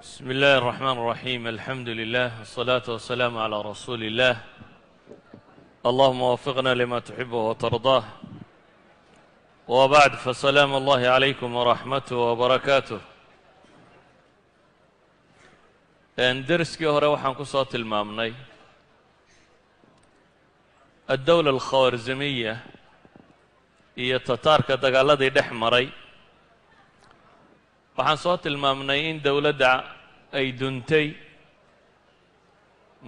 بسم الله الرحمن الرحيم. الحمد لله والصلاة والسلام على رسول الله. اللهم وفقنا لما تحبه وترضاه، وبعد فسلام الله عليكم ورحمته وبركاته. درسكii hore waxaan ku soo tilmaamnay الدولة الخوارزمية iyo tataarka dagaaladii dhex maray. waxaan soo tilmaamnay in dowladda ay duntay,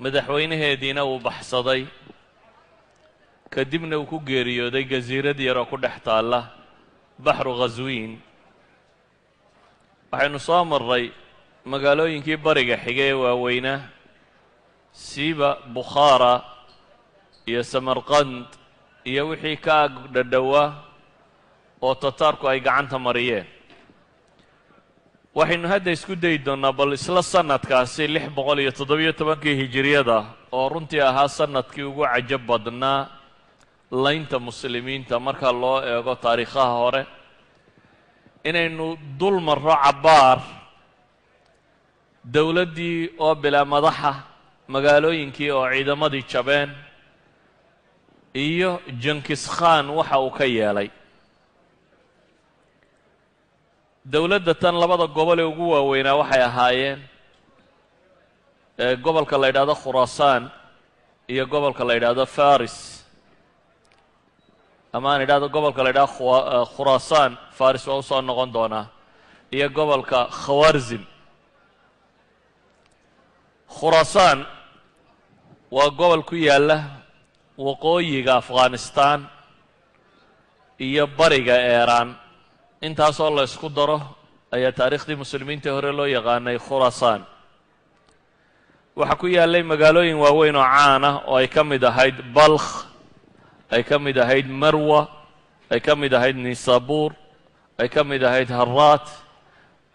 madaxweynaheediina uu baxsaday, kadibna uu ku geeriyooday jasiirad yar oo ku dhex taalla baxru khaswiin. waxaynu soo marray magaalooyinkii bariga xigay ee waaweynaa, siiba bukhaara iyo samarqand iyo wixii ka ag dhadhowaa oo tataarku ay gacanta mariyeen. waxaynu hadda isku dayi doonnaa bal isla sannadkaasi 617 hijiriyada oo runtii ahaa sannadkii ugu cajab badnaa laynta muslimiinta marka loo eego taariikhaha hore, inaynu dul marro cabbaar dowladdii oo bilaa madaxa, magaalooyinkii oo ciidamadii jabeen, iyo jankis khan waxa uu ka yeelay. dowladda tan labada gobol ee ugu waaweynaa waxay ahaayeen gobolka la yidhaahdo khuraasaan iyo gobolka la yidhaahdo faris, ama aan idhahdo gobolka la yidhahdo khuraasaan, faris waa u soo noqon doonaa, iyo gobolka khawarzim. khuraasaan waa gobol ku yaalla waqooyiga afghanistan iyo bariga eeraan. intaasoo la isku daro ayaa taariikhdii muslimiinta hore loo yaqaanay khuraasaan. waxaa ku yaallay magaalooyin waaweyn oo caan ah oo ay ka mid ahayd balkh, ay ka mid ahayd marwa, ay ka mid ahayd nisabuur, ay ka mid ahayd haraat.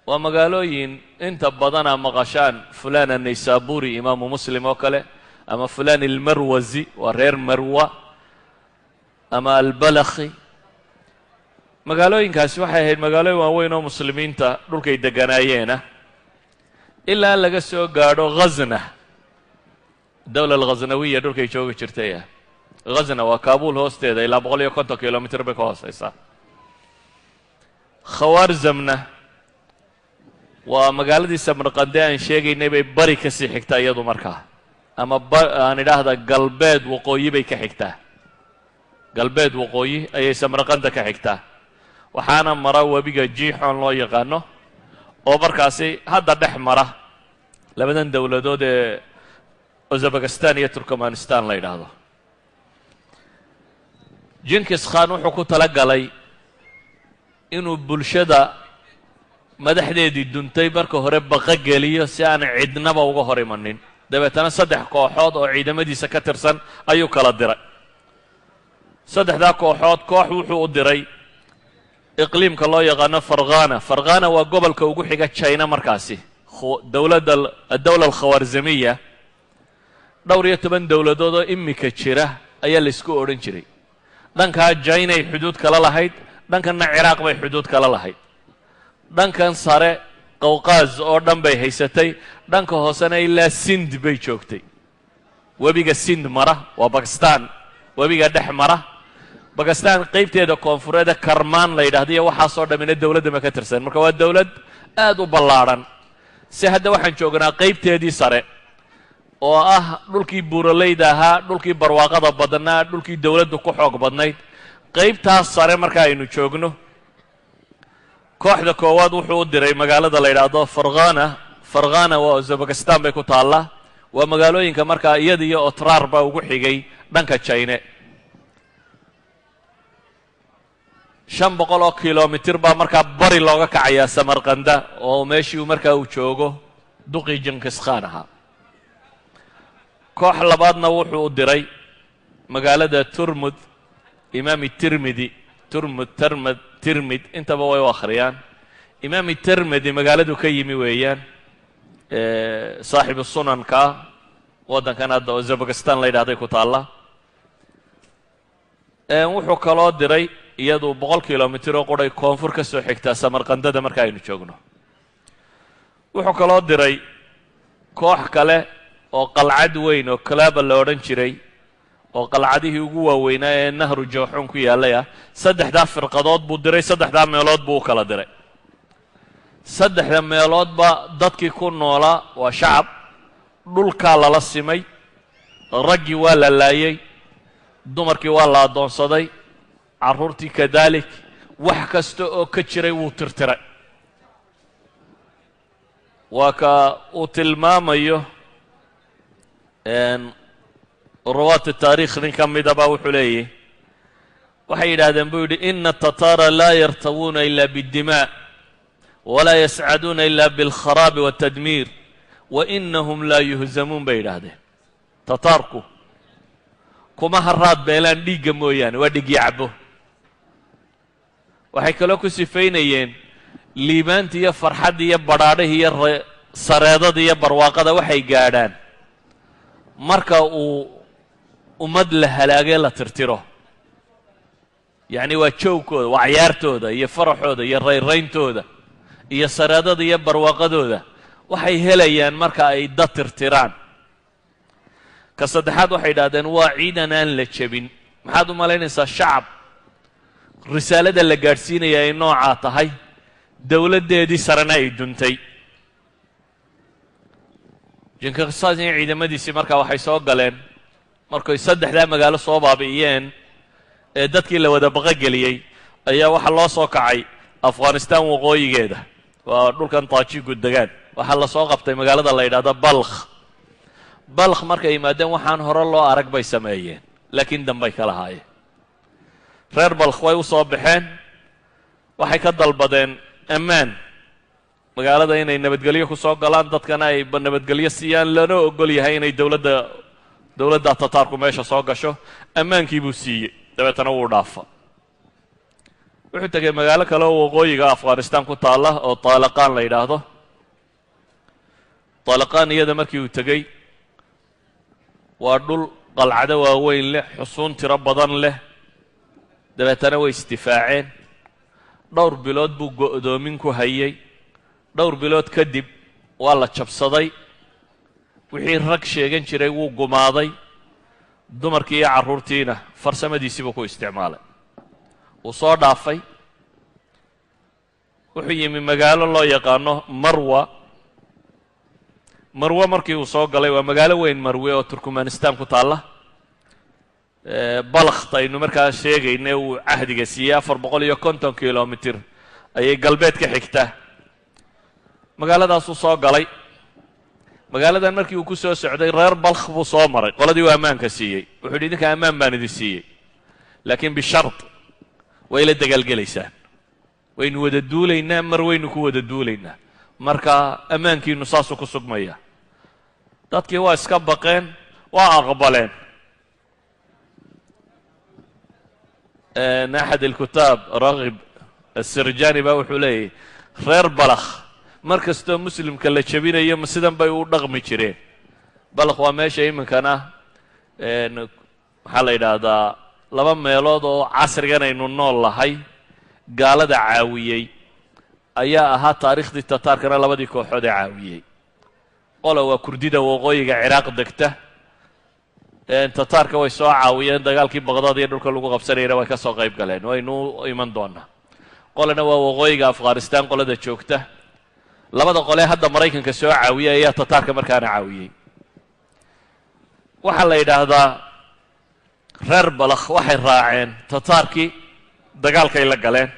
waa magaalooyin inta badana maqashaan fulaan annaysaburi, imaamu muslim oo kale, ama fulaan almarwazi, waa reer marwa, ama albalakhi. magaalooyinkaasi waxay ahayd magaalooyin waaweyn oo muslimiinta dhulkay deganaayeena, ilaa laga soo gaadho ghazna, dowla alghasnawiya dhulkay joogi jirtay. ghazna waa kaabuul hoosteeda, ilaa 150 kilomitr bay ka hooseysaa. khawaarzamna waa magaaladii samarqande aan sheegaynay bay bari ka sii xigtaa iyadu markaa, ama aan idhaahda galbeed waqooyi bay ka xigtaa. galbeed waqooyi ayay samarqanda ka xigtaa. waxaana mara webiga jiixoon loo yaqaano oo markaasi hadda dhex mara labadan dowladood ee uzbekistan iyo turkmanistan la yidhaahdo. jinkis khan wuxuu ku tala galay inuu bulshada madaxdeedii duntay marka hore baqa geliyo si aan cidnaba uga hor imanin. dabeetana 3 kooxood oo ciidamadiisa ka tirsan ayuu kala diray. 3daa kooxood koox wuxuu u diray iqliimka loo yaqaano farghana. farghana waa gobolka ugu xiga china markaasi. adowla alkhawaarzamiya dhowr iyo 10 dowladood oo imika jira ayaa la isku odhan jiray. dhankaa jainay xuduud kala lahayd, dhankanna ciraaq bay xuduud kala lahayd. dhankan sare qawqaaz oo dhan bay haysatay, dhanka hoosena ilaa sind bay joogtay. webiga sind mara waa bakistan, webiga dhex mara. bakistan qaybteeda koonfureed karmaan la yidhahdo iyo waxaasoo dhammina dowladda ma ka tirsan. marka waa dowlad aad u ballaadhan. si hadda waxaan joognaa qaybteedii sare oo ah dhulkii buuraleyda ahaa, dhulkii barwaaqada badnaa, dhulkii dowladdu ku xoog badnayd. qaybtaas sare marka aynu joogno, kooxda koowaad wuxuu u diray magaalada la yidhaahdo farghana. farghana waa uzbekistan bay ku taallaa. waa magaalooyinka markaa iyada iyo otraar baa ugu xigay dhanka jine. 500 kilomitr baa markaa bari looga kacayaa samarqanda, oo meeshii markaa uu joogo duqii jinkis khan ahaa. koox labaadna wuxuu u diray magaalada turmud, imaami tirmidi, turmud, termad, tirmid, intaba way u akhriyaan. imaami tirmidi magaaladu ka yimi weeyaan, saaxibu sunanka waddankan hadda uzbekistan la yidhahday ku taalla. wuxuu kaloo diray iyadu 100 kilomitr oo quray koonfur ka soo xigtaa samarqandada marka aynu joogno. wuxuu kaloo diray koox kale oo qalcad weyn oo kalaaba la odhan jiray oo qalcadihii ugu waaweynaa ee nahru jooxuun ku yaallay ah saddexdaa firqadood buu diray saddexdaa meelood buu u kala diray saddexda meeloodba dadkii ku noolaa waa shacab dhulkaa lala simay raggii waa la laayey dumarkii waa la addoonsaday carruurtii kadaalik wax kasta oo ka jiray wuu tirtiray waa ka uu tilmaamayo ruwaat taariikh nin ka midaba wuxuu leeyahy waxay yidhaahdeen buu yidhi ina atataara laa yartawuuna ila biاddimaa walaa yascaduuna ila biاlkharaabi waاtadmiir wainahum laa yuhzamuun bay yidhaahdeen tataarku kuma haraad beelaan dhiigga mooyaane waa dhig yacbo waxay kaloo ku sifaynayeen liibaanta iyo farxadda iyo badhaadhaha iyo sareedada iyo barwaaqada waxay gaadhaan marka uu ummad la halaagee la tirtiro yacni waa joogkooda waa cayaartooda iyo faraxooda iyo rayrayntooda iyo sareedada iyo barwaaqadooda waxay helayaan marka ay dad tirtiraan ka saddexaad waxay idhahdeen waa ciidan aan la jebin maxaad u malaynaysaa shacab risaalada la gaadhsiinaya ay noocaa tahay dowladdeedii sarena ay duntay jinkisaan iyo ciidamadiisii markaa waxay soo galeen markay saddexdaa magaalo soo baabi'iyeen ee dadkii la wada baqogeliyey ayaa waxaa loo soo kacay afghanistaan waqooyigeeda waa dhulkan taajiku degaan waxaa la soo qabtay magaalada la yidhahdo balkh markay yimaadeen waxaan hore loo arag bay sameeyeen laakiin dambay ka lahaayeen reer balkh way u soo baxeen waxay ka dalbadeen ammaan magaalada inay nabadgelyo ku soo galaan dadkana ay nabadgelyo siiyaan lana ogol yahay inay dowladda tataarku meesha soo gasho ammaankii buu siiyey dabeetana wuu dhaafa wuxuu tegay magaalo kale oo waqooyiga afghanistaan ku taalla oo taalaqaan la yidhaahdo taalaqaan iyada markii uu tegey waa dhul qalcado waaweyn leh xusuun tiro badan leh dabeetana way isdifaaceen dhowr bilood buu go'doomin ku hayay dhowr bilood kadib waa la jabsaday wixii rag sheegan jiray wuu gumaaday dumarkii iyo carruurtiina farsamadiisiibuu ku isticmaalay wuu soo dhaafay wuxuu yimi magaalo loo yaqaano marwe markii uu soo galay waa magaalo weyn marwe oo turkmanistan ku taalla balkht aynu markaa sheegayna uu cahdiga siiyey 450 kilomitir ayay galbeed ka xigtaa magaaladaasuu soo galay magaaladan markii uu ku soo socday reer balkh buu soo maray qoladii uu ammaanka siiyey wuxuu yidhi idinka ammaan baan idin siiyey laakiin bishart way la dagaalgelaysaan waynu wada duulaynaa mar waynu ku wada duulaynaa marka ammaankiinu saasuu ku sugmaya dadkii waa iska baqeen waa aqbaleen axad alkutaab raghib asirjani baa wuxuu leeyahy reer balakh mar kastoo muslimka la jebinayo ma sidan bay u dhaqmi jireen balakh waa meesha iminkana maxaa la yidhaahdaa laba meelood oo casrigan aynu nool lahay gaalada caawiyey ayaa ahaa taariikhdii tataarkana labadii kooxood ee caawiyey qola waa kurdida waqooyiga ciraaq degta tataarka way soo caawiyeen dagaalkii baqdaad iyo dhulka lagu qabsanayana way ka soo qayb galeen waynu iman doonaa qolana waa waqooyiga afghanistan qolada joogta labada qole hadda maraykanka soo caawiyey ayaa tataarka markaana caawiyey waxaa la yidhaahdaa reer balakh waxay raaceen tataarkii dagaalkay la galeen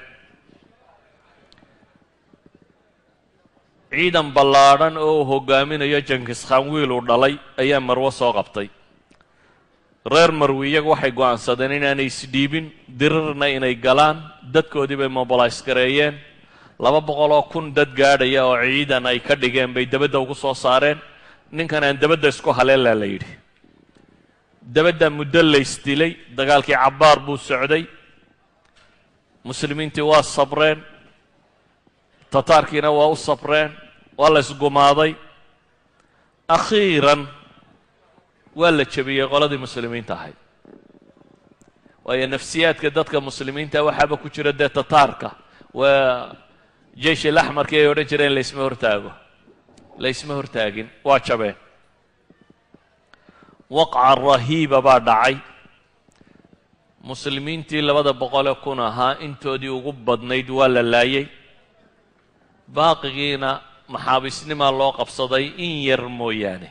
ciidan ballaadhan oo uu hogaaminayo jenkiskhan wiil uu dhalay ayaa marwo soo qabtay reer marwi iyagu waxay go'aansadeen inaanay isdhiibin dirirna inay galaan dadkoodii bay mobilays gareeyeen 200,000 dad gaadhaya oo ciidan ay ka dhigeen bay dabadda ugu soo saareen ninkan aan dabadda isku haleelaa la yidhi dabadda muddo laysdilay dagaalkii cabbaar buu socday muslimiintii waa sabreen tataarkiina waa u sabreen waa la isgumaaday akhiiran waa la jebiyey qoladii muslimiinta ahayd waayo nafsiyaadka dadka muslimiinta waxaaba ku jira dee tataarka waa jeysh alaxmarkii ay odhan jireen laysma hortaago laysma hortaagin waa jabeen waqca rahiiba baa dhacay muslimiintii 200,000 ahaa intoodii ugu badnayd waa la laayay baaqigiina maxaabisnimaa loo qabsaday in yar mooyaane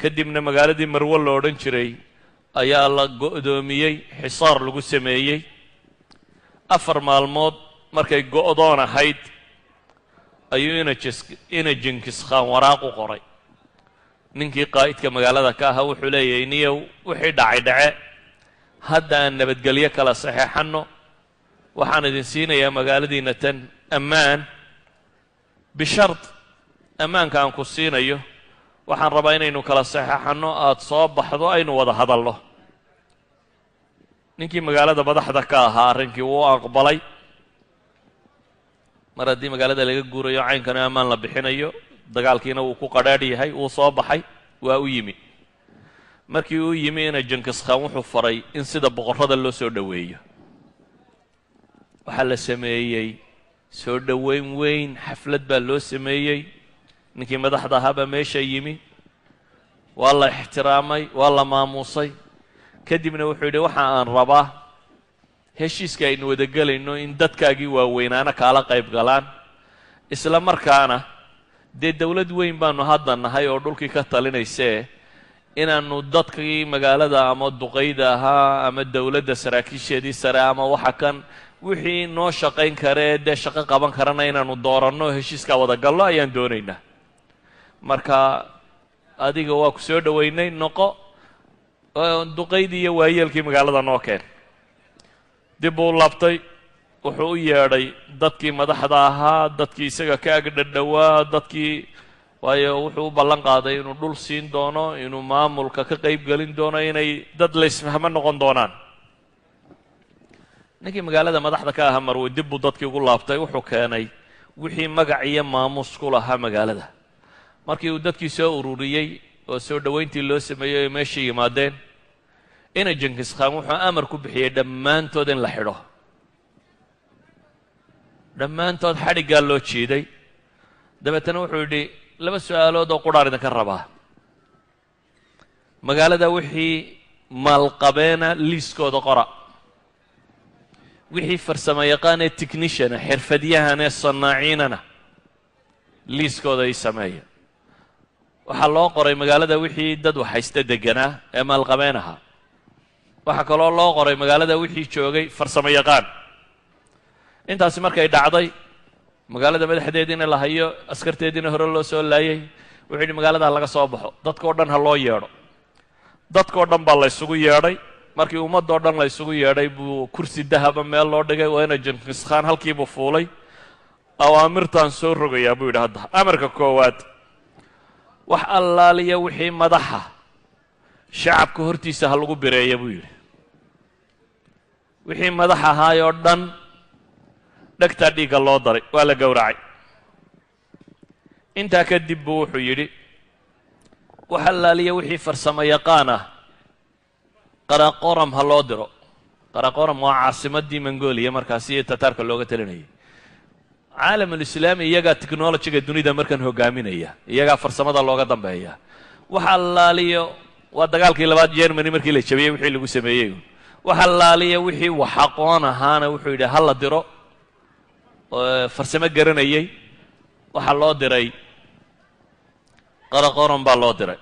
kadibna magaaladii marwo lo odhan jiray ayaa la go'doomiyey xisaar lagu sameeyey 4 maalmood markay go'doon ahayd ayuu ina jinkis khaan waraaq u qoray ninkii qaa'idka magaalada ka ahaa wuxuu leeyahay niyow wixii dhacay dhace hadda aan nabadgelyo kala saxeexanno waxaan idin siinayaa magaaladiina tan ammaan bishart ammaanka aan ku siinayo waxaan rabaa inaynu kala saxeexanno aad soo baxdo aynu wada hadalno ninkii magaalada madaxda ka ahaa arrinkii wuu aqbalay mar haddii magaalada laga guurayo caynkana ammaan la bixinayo dagaalkiina wuu ku qadhaadh yahay wuu soo baxay waa u yimi markii uu yimi ina jinkis khaan wuxuu faray in sida boqorrada loo soo dhoweeyo waxaa la sameeyey soo dhoweyn weyn xaflad baa loo sameeyey ninkii madaxda ahaabaa meesha yimi waa la ixtiraamay waa la maamuusay kadibna wuxuu yidhi waxa aan rabaa heshiiska aynu wada gelayno in dadkaagii waaweynaana kaala qayb galaan isla markaana dee dawlad weyn baanu hadda nahay oo dhulkii ka talinaysee inaannu dadkii magaalada ama duqayda ahaa ama dawladda saraakiisheedii sare ama waxa kan wixii noo shaqayn karee dee shaqo qaban karana inaannu dooranno heshiiskaa wada gallo ayaan doonaynaa marka adiga waa ku soo dhoweynay noqo duqaydii iyo waayeelkii magaalada noo keen dib uu laabtay wuxuu u yeedhay dadkii madaxda ahaa dadkii isaga ka agdhadhowaa dadkii waayo wuxuu u ballan qaaday inuu dhul siin doono inuu maamulka ka qayb gelin doono inay dad laysfahmo noqon doonaan ninkii magaalada madaxda ka ahaa marwe dib buu dadkii ugu laabtay wuxuu keenay wixii magac iyo maamuus ku lahaa magaalada markii uu dadkii soo ururiyey oo soo dhoweyntii loo sameeyey ay meesha yimaadeen ina jinkis khaan wuxuu amar ku bixiyey dhammaantood in la xidho dhammaantood xadhiggaa loo jiiday dabeetana wuxuu yidhi 2 su'aalood oo qudhaan idinka rabaa magaalada wixii maalqabeena liiskooda qora wixii farsamo yaqaan ee techniciana xirfadyahan ee sanaaciinana liiskooda ay sameeya waxaa loo qoray magaalada wixii dad waxhaysta deganaa ee maalqabeen ahaa waxaa kaloo loo qoray magaalada wixii joogay farsamo yaqaan intaasi markay dhacday magaalada madaxdeediina la hayo askarteediina hore loo soo laayay wuxuu yidhi magaalada ha laga soo baxo dadkao dhan ha loo yeedho dadkao dhan baa la ysugu yeedhay markii ummadoo dhan la ysugu yeedhay buu kursi dahaba meel loo dhigay waa ina jinkis khaan halkiibuu fuulay awaamirtaan soo rogayaa buu yidhi hadda amarka koowaad wax allaaliya wixii madaxa shacabka hortiisa ha lagu bireeya buu yidhi wixii madax ahaayoo dhan dhegtaa dhiigga loo daray waa la gowracay intaa kadib buu wuxuu yidhi wax allaaliya wixii farsamo yaqaan ah qaraqoram ha loo diro qaraqoram waa caasimaddii mongolia markaasi iyo tataarka looga talinayay caalamulislaami iyagaa technologyga dunida markan hogaaminaya iyagaa farsamada looga dambeeya wax allaaliyo waa dagaalkii labaad germany markii la jabiyey wixii lagu sameeyey wax allaaliya wixii wax aqoon ahaana wuxuu yidhi ha la diro farsamo garanayay waxaa loo diray qaraqoran baa loo diray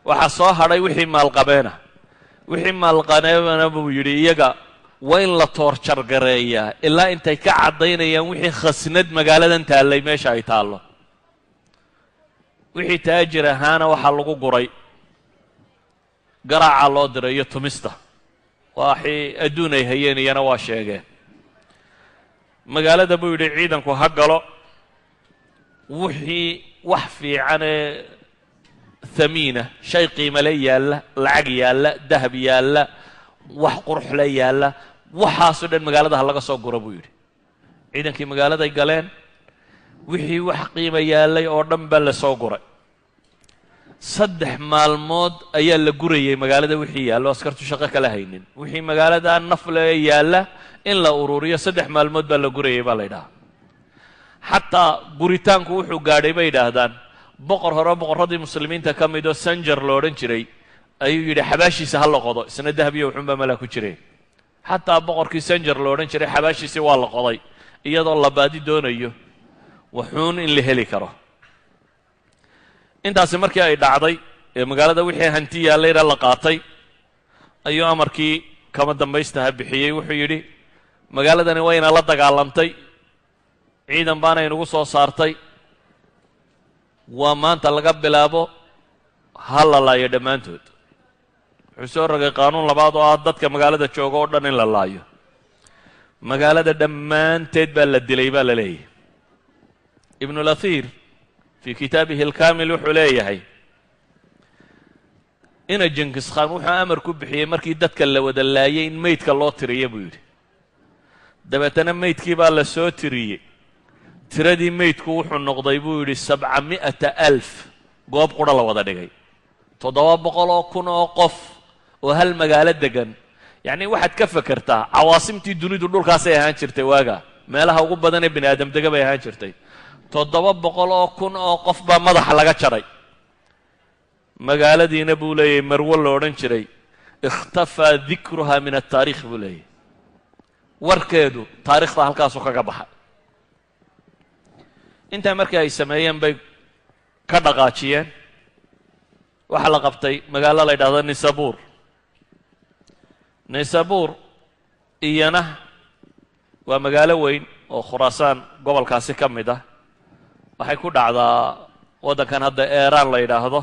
waxaa soo hadhay wixii maalqabeena wixii maalqabeena buu yidhi iyaga waa in la toorjargareeyaa ilaa intay ka caddaynayaan wixii khasnad magaaladan taallay meesha ay taallo wixii taajir ahaana waxaa lagu guray garaaca loo diray iyo tumista waxii adduun ay hayeen iyana waa sheegeen magaalada buu yidhi ciidanku ha galo wixii wax fiicanee hamiina shay qiimale yaalla lacag yaalla dahab yaalla wax quruxle yaalla waxaasoo dhan magaalada ha laga soo guro buu yidhi ciidankii magaaladay galeen wixii wax qiima yaallay oo dhan baa la soo guray 3 maalmood ayaa la gurayay magaalada wixii yaallo askartu shaqo kala haynin wixii magaalada nafle yaalla in la ururiyo 3 maalmood baa la gurayay baa la ydhahaa xataa guritaanku wuxuu gaadhay bay yidhaahdaan boqor hore boqorradii muslimiinta ka mid oo sanjar lo odhan jiray ayuu yidhi xabaashiisa ha la qodo, isna dahab iyo wuxuunbaa malaa ku jireen. xataa boqorkii sanjar lo odhan jiray xabaashiisii waa la qoday iyadoo la baadi doonayo wuxuun in la heli karo. intaasi markii ay dhacday ee magaalada wixii hanti yaallayna la qaatay ayuu amarkii kama dambaystaha bixiyey. wuxuu yidhi magaaladani wayna la dagaalantay, ciidan baana inugu soo saartay, waa maanta laga bilaabo ha la laayo dhammaantood. wuxuu soo rogay qaanuun labaad oo ah dadka magaalada jooga oo dhan in la laayo. magaalada dhammaanteed baa la dilay baa la leeyahay. ibnulahir fii kitaabihi alkaamil wuxuu leeyahay ina jenkis khan wuxuu amar ku bixiyey markii dadka la wada laayay in meydka loo tiriya buu yidhi. dabeetana meydkii baa la soo tiriyey. tiradii meydku wuxuu noqday buu yidhi 700,000 goob qura la wada dhigay. 700,000 oo qof oo hal magaalo degan. yacni waxaad ka fakertaa cawaasimtii dunidu dhulkaasay ahaan jirtay waaga, meelaha ugu badan ee bini aadam dega bay ahaan jirtay. 700,000 oo qof baa madaxa laga jaray. magaaladiina buu leeyahay marwo lo odhan jiray ikhtafaa dikruhaa min ataariikh buu leeyahay, warkeedu taarikhda halkaasuu kaga baxay. intaa markii ay sameeyeen bay ka dhaqaajiyeen. waxaa la qabtay magaalo la yidhahdo nisabur. nisabur iyana waa magaalo weyn oo khuraasaan gobolkaasi ka mid ah. waxay ku dhacdaa waddankan hadda eeraan la yidhaahdo,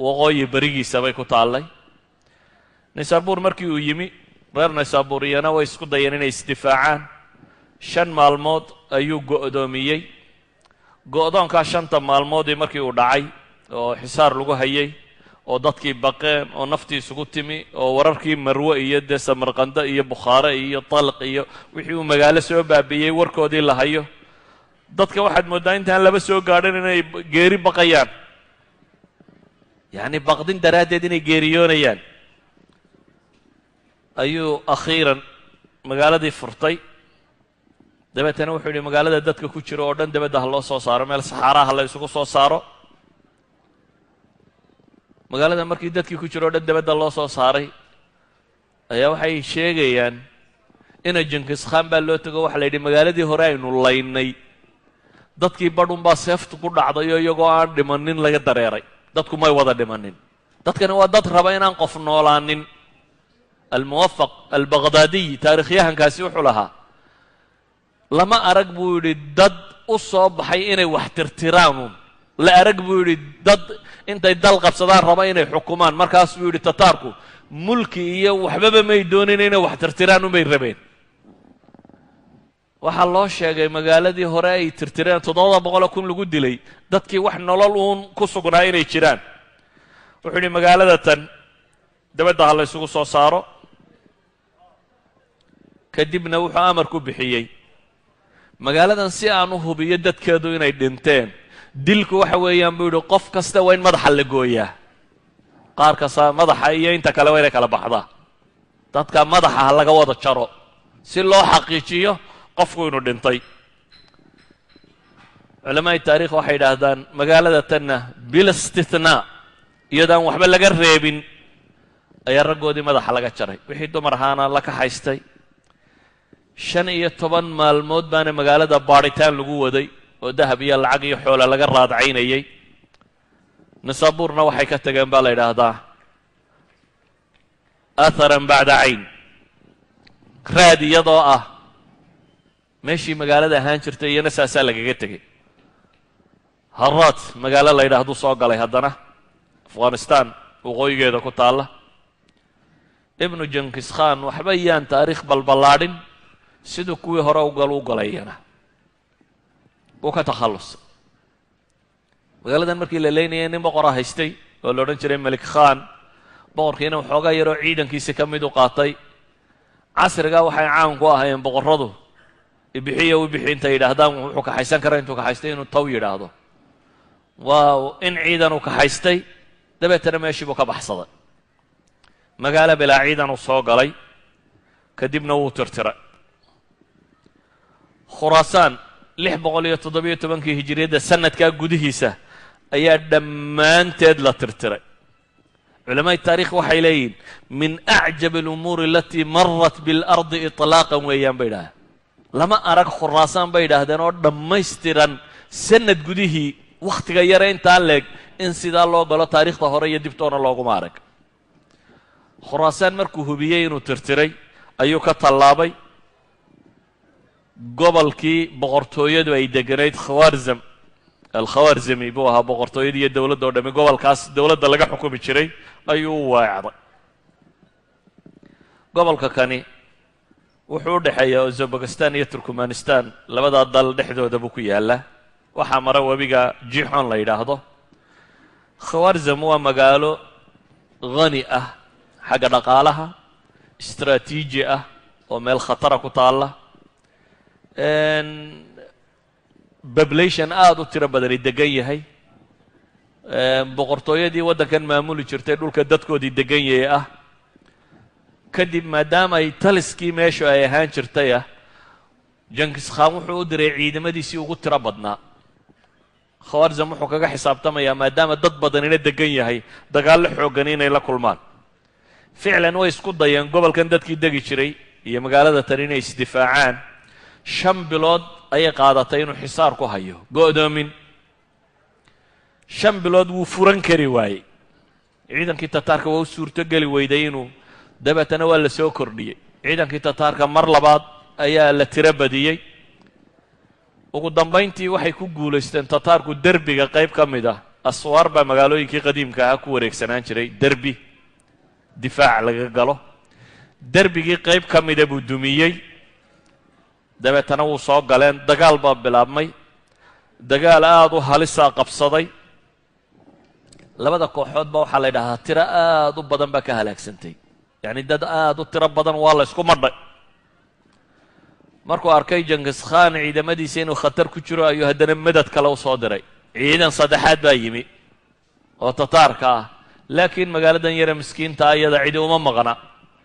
waqooyi berigiisa bay ku taallay. nisabur markii uu yimi reer nisabur iyana way isku dayeen inay isdifaacaan. 5 maalmood ayuu go'doomiyey. go'doonkaa 5 maalmoodii markii uu dhacay oo xisaar lagu hayay oo dadkii baqeen oo naftii isugu timi oo wararkii marwe iyo dee samarqando iyo bukhaare iyo talq iyo wixii uu magaalo soo baabi'iyey warkoodii la hayo, dadka waxaad mooddaa intaan laba soo gaadhin inay geeri baqayaan, yacni baqdin daraaddeed inay geeriyoonayaan. ayuu akhiiran magaaladii furtay. dabeetana wuxuu yidhi magaalada dadka ku jira oo dhan dabadda ha loo soo saaro, meel saxaaraha la isugu soo saaro. magaalada markii dadkii ku jira oo dhan dabadda loo soo saaray ayaa waxay sheegayaan ina jenkis khan baa loo tego. waxa la yidhi magaaladii hore aynu laynay dadkii badhunbaa seeftu ku dhacdayo iyagoo aan dhimanin laga dareeray. dadku may wada dhimanin. dadkani waa dad raba inaan qof noolaanin. almuwafaq albaqhdaadiy taarikhyahankaasi wuxuu lahaa lama arag buu yidhi dad u soo baxay inay wax tirtiraanun, la arag buu yidhi dad intay dal qabsadaan raba inay xukumaan. markaas buu yidhi tataarku mulki iyo waxbaba may doonin inay wax tirtiraan unbay rabeen. waxaa loo sheegay magaaladii hore ay tirtireen 700,000 lagu dilay, dadkii wax nolol uun ku sugnaa inay jiraan. wuxuu yidhi magaalada tan dabadda ha la ysugu soo saaro. kadibna wuxuu amar ku bixiyey magaaladan si aan u hubiyo dadkeedu inay dhinteen, dilku waxa weeyaan buu yidhi qof kasta waa in madaxa la gooyaa. qaar kasta madaxa iyo inta kale waa inay kala baxdaa. dadka madaxa ha laga wada jaro si loo xaqiijiyo qofku inuu dhintay. culamaa'i taariikh waxay yidhaahdaan magaalada tanna bil istithnaa iyadaan waxba laga reebin ayaa raggoodii madaxa laga jaray. wixii dumar ahaana la kaxaystay. 15 maalmood baana magaalada baadhitaan lagu waday oo dahab iyo lacag iyo xoola laga raadcaynayay. nisaburna waxay ka tageen baa la yidhaahdaa atharan bacda cayn, raad iyadoo ah meeshii magaalada ahaan jirtay iyana saasaa lagaga tegey. haraat magaalo la yidhaahdu soo galay haddana afghanistan waqooyigeeda ku taalla. ibnu jenkis khan waxba yaan taariikh balballaadhin, siduu kuwii hore u galayana uu ka takhallusay. magaaladan markii la leynayay nin boqora haystay oo la odhan jiray melik khan. boqorkiina waxoogaa yaroo ciidankiisi ka mid u qaatay. casrigaa waxay caan ku ahaayeen boqorradu ibixiyo wibixi intay yidhaahdaan wuxuu kaxaysan karaa intuu kaxaystay inuu taw yidhaahdo. waa in ciidan uu kaxaystay, dabeetana meeshii buu ka baxsaday. magaalo bilaa ciidan uu soo galay, kadibna wuu tirtiray. khuraasaan 617 hijriyada sanadkaa gudihiisa ayaa dhammaanteed la tirtiray. culamaaء taarikh waxay leeyihin min acjab alumuuri alatii marat biاlardi iطlaaqan weeyaan bay idhahdeen. lama arag khuraasaan bay idhaahdeen oo dhammaystiran sanad gudihii wakhtiga yare intaa leeg in sidaa loo galo taariikhda hore iyo dibtoona looguma arag. khuraasaan markuu hubiyey inuu tirtiray ayuu ka tallaabay gobolkii boqortooyadu ay deganayd khawaarzam alkhawaarzami buu ahaa boqortooyadii iyo dowladda oo dhammi gobolkaas dowladda laga xukumi jiray ayuu u weecday. gobolka kani wuxuu u dhexeeyaa uzbekistan iyo turkmanistan, labadaa dal dhexdooda buu ku yaallaa. waxaa mara webiga jixon la yidhaahdo. khawaarzam waa magaalo hani ah xagga dhaqaalaha, istraatiiji ah oo meel khatara ku taalla, population aada u tiro badani degan yahay. boqortooyadii waddankan maamuli jirtay dhulka dadkoodii degan yahay ah. kadib maadaama ay taliskii meeshu ay ahaan jirtay ah, jenkis khan wuxuu u diray ciidamadiisii ugu tiro badnaa. khawaarzam wuxuu kaga xisaabtamayaa maadaama dad badanina degan yahay dagaallo xooggan inay la kulmaan. ficlan way isku dayeen gobolkan dadkii degi jiray iyo magaalada tan inay isdifaacaan. 5 bilood ayay qaadatay inuu xisaar ku hayo go'doomin. 5 bilood wuu furan kari waayey. ciidankii tataarka waa u suurto geli weyday inuu dabeetana waa la soo kordhiyey. ciidankii tataarka mar labaad ayaa la tiro badiyey. ugu dambayntii waxay ku guulaysteen tataarku derbiga qayb ka mid ah. aswaar baa magaalooyinkii qadiimka ahaa ku wareegsanaan jiray, derbi difaac laga galo. derbigii qayb ka mida buu dumiyey. dabeetana wuu soo galeen. dagaal baa bilaabmay. dagaal aada u halisaa qabsaday. labada kooxood ba waxaa la yidhahdaa tiro aada u badan baa ka halaagsantay. yacni dad aada u tiro badan waa la ysku madhay. markuu arkay jenkis khan ciidamadiisa inuu khatar ku jiro ayuu haddana madad kale u soo diray. ciidan saddexaad baa yimi oo tataarka ah, laakiin magaaladan yare miskiinta iyada cidi uma maqna.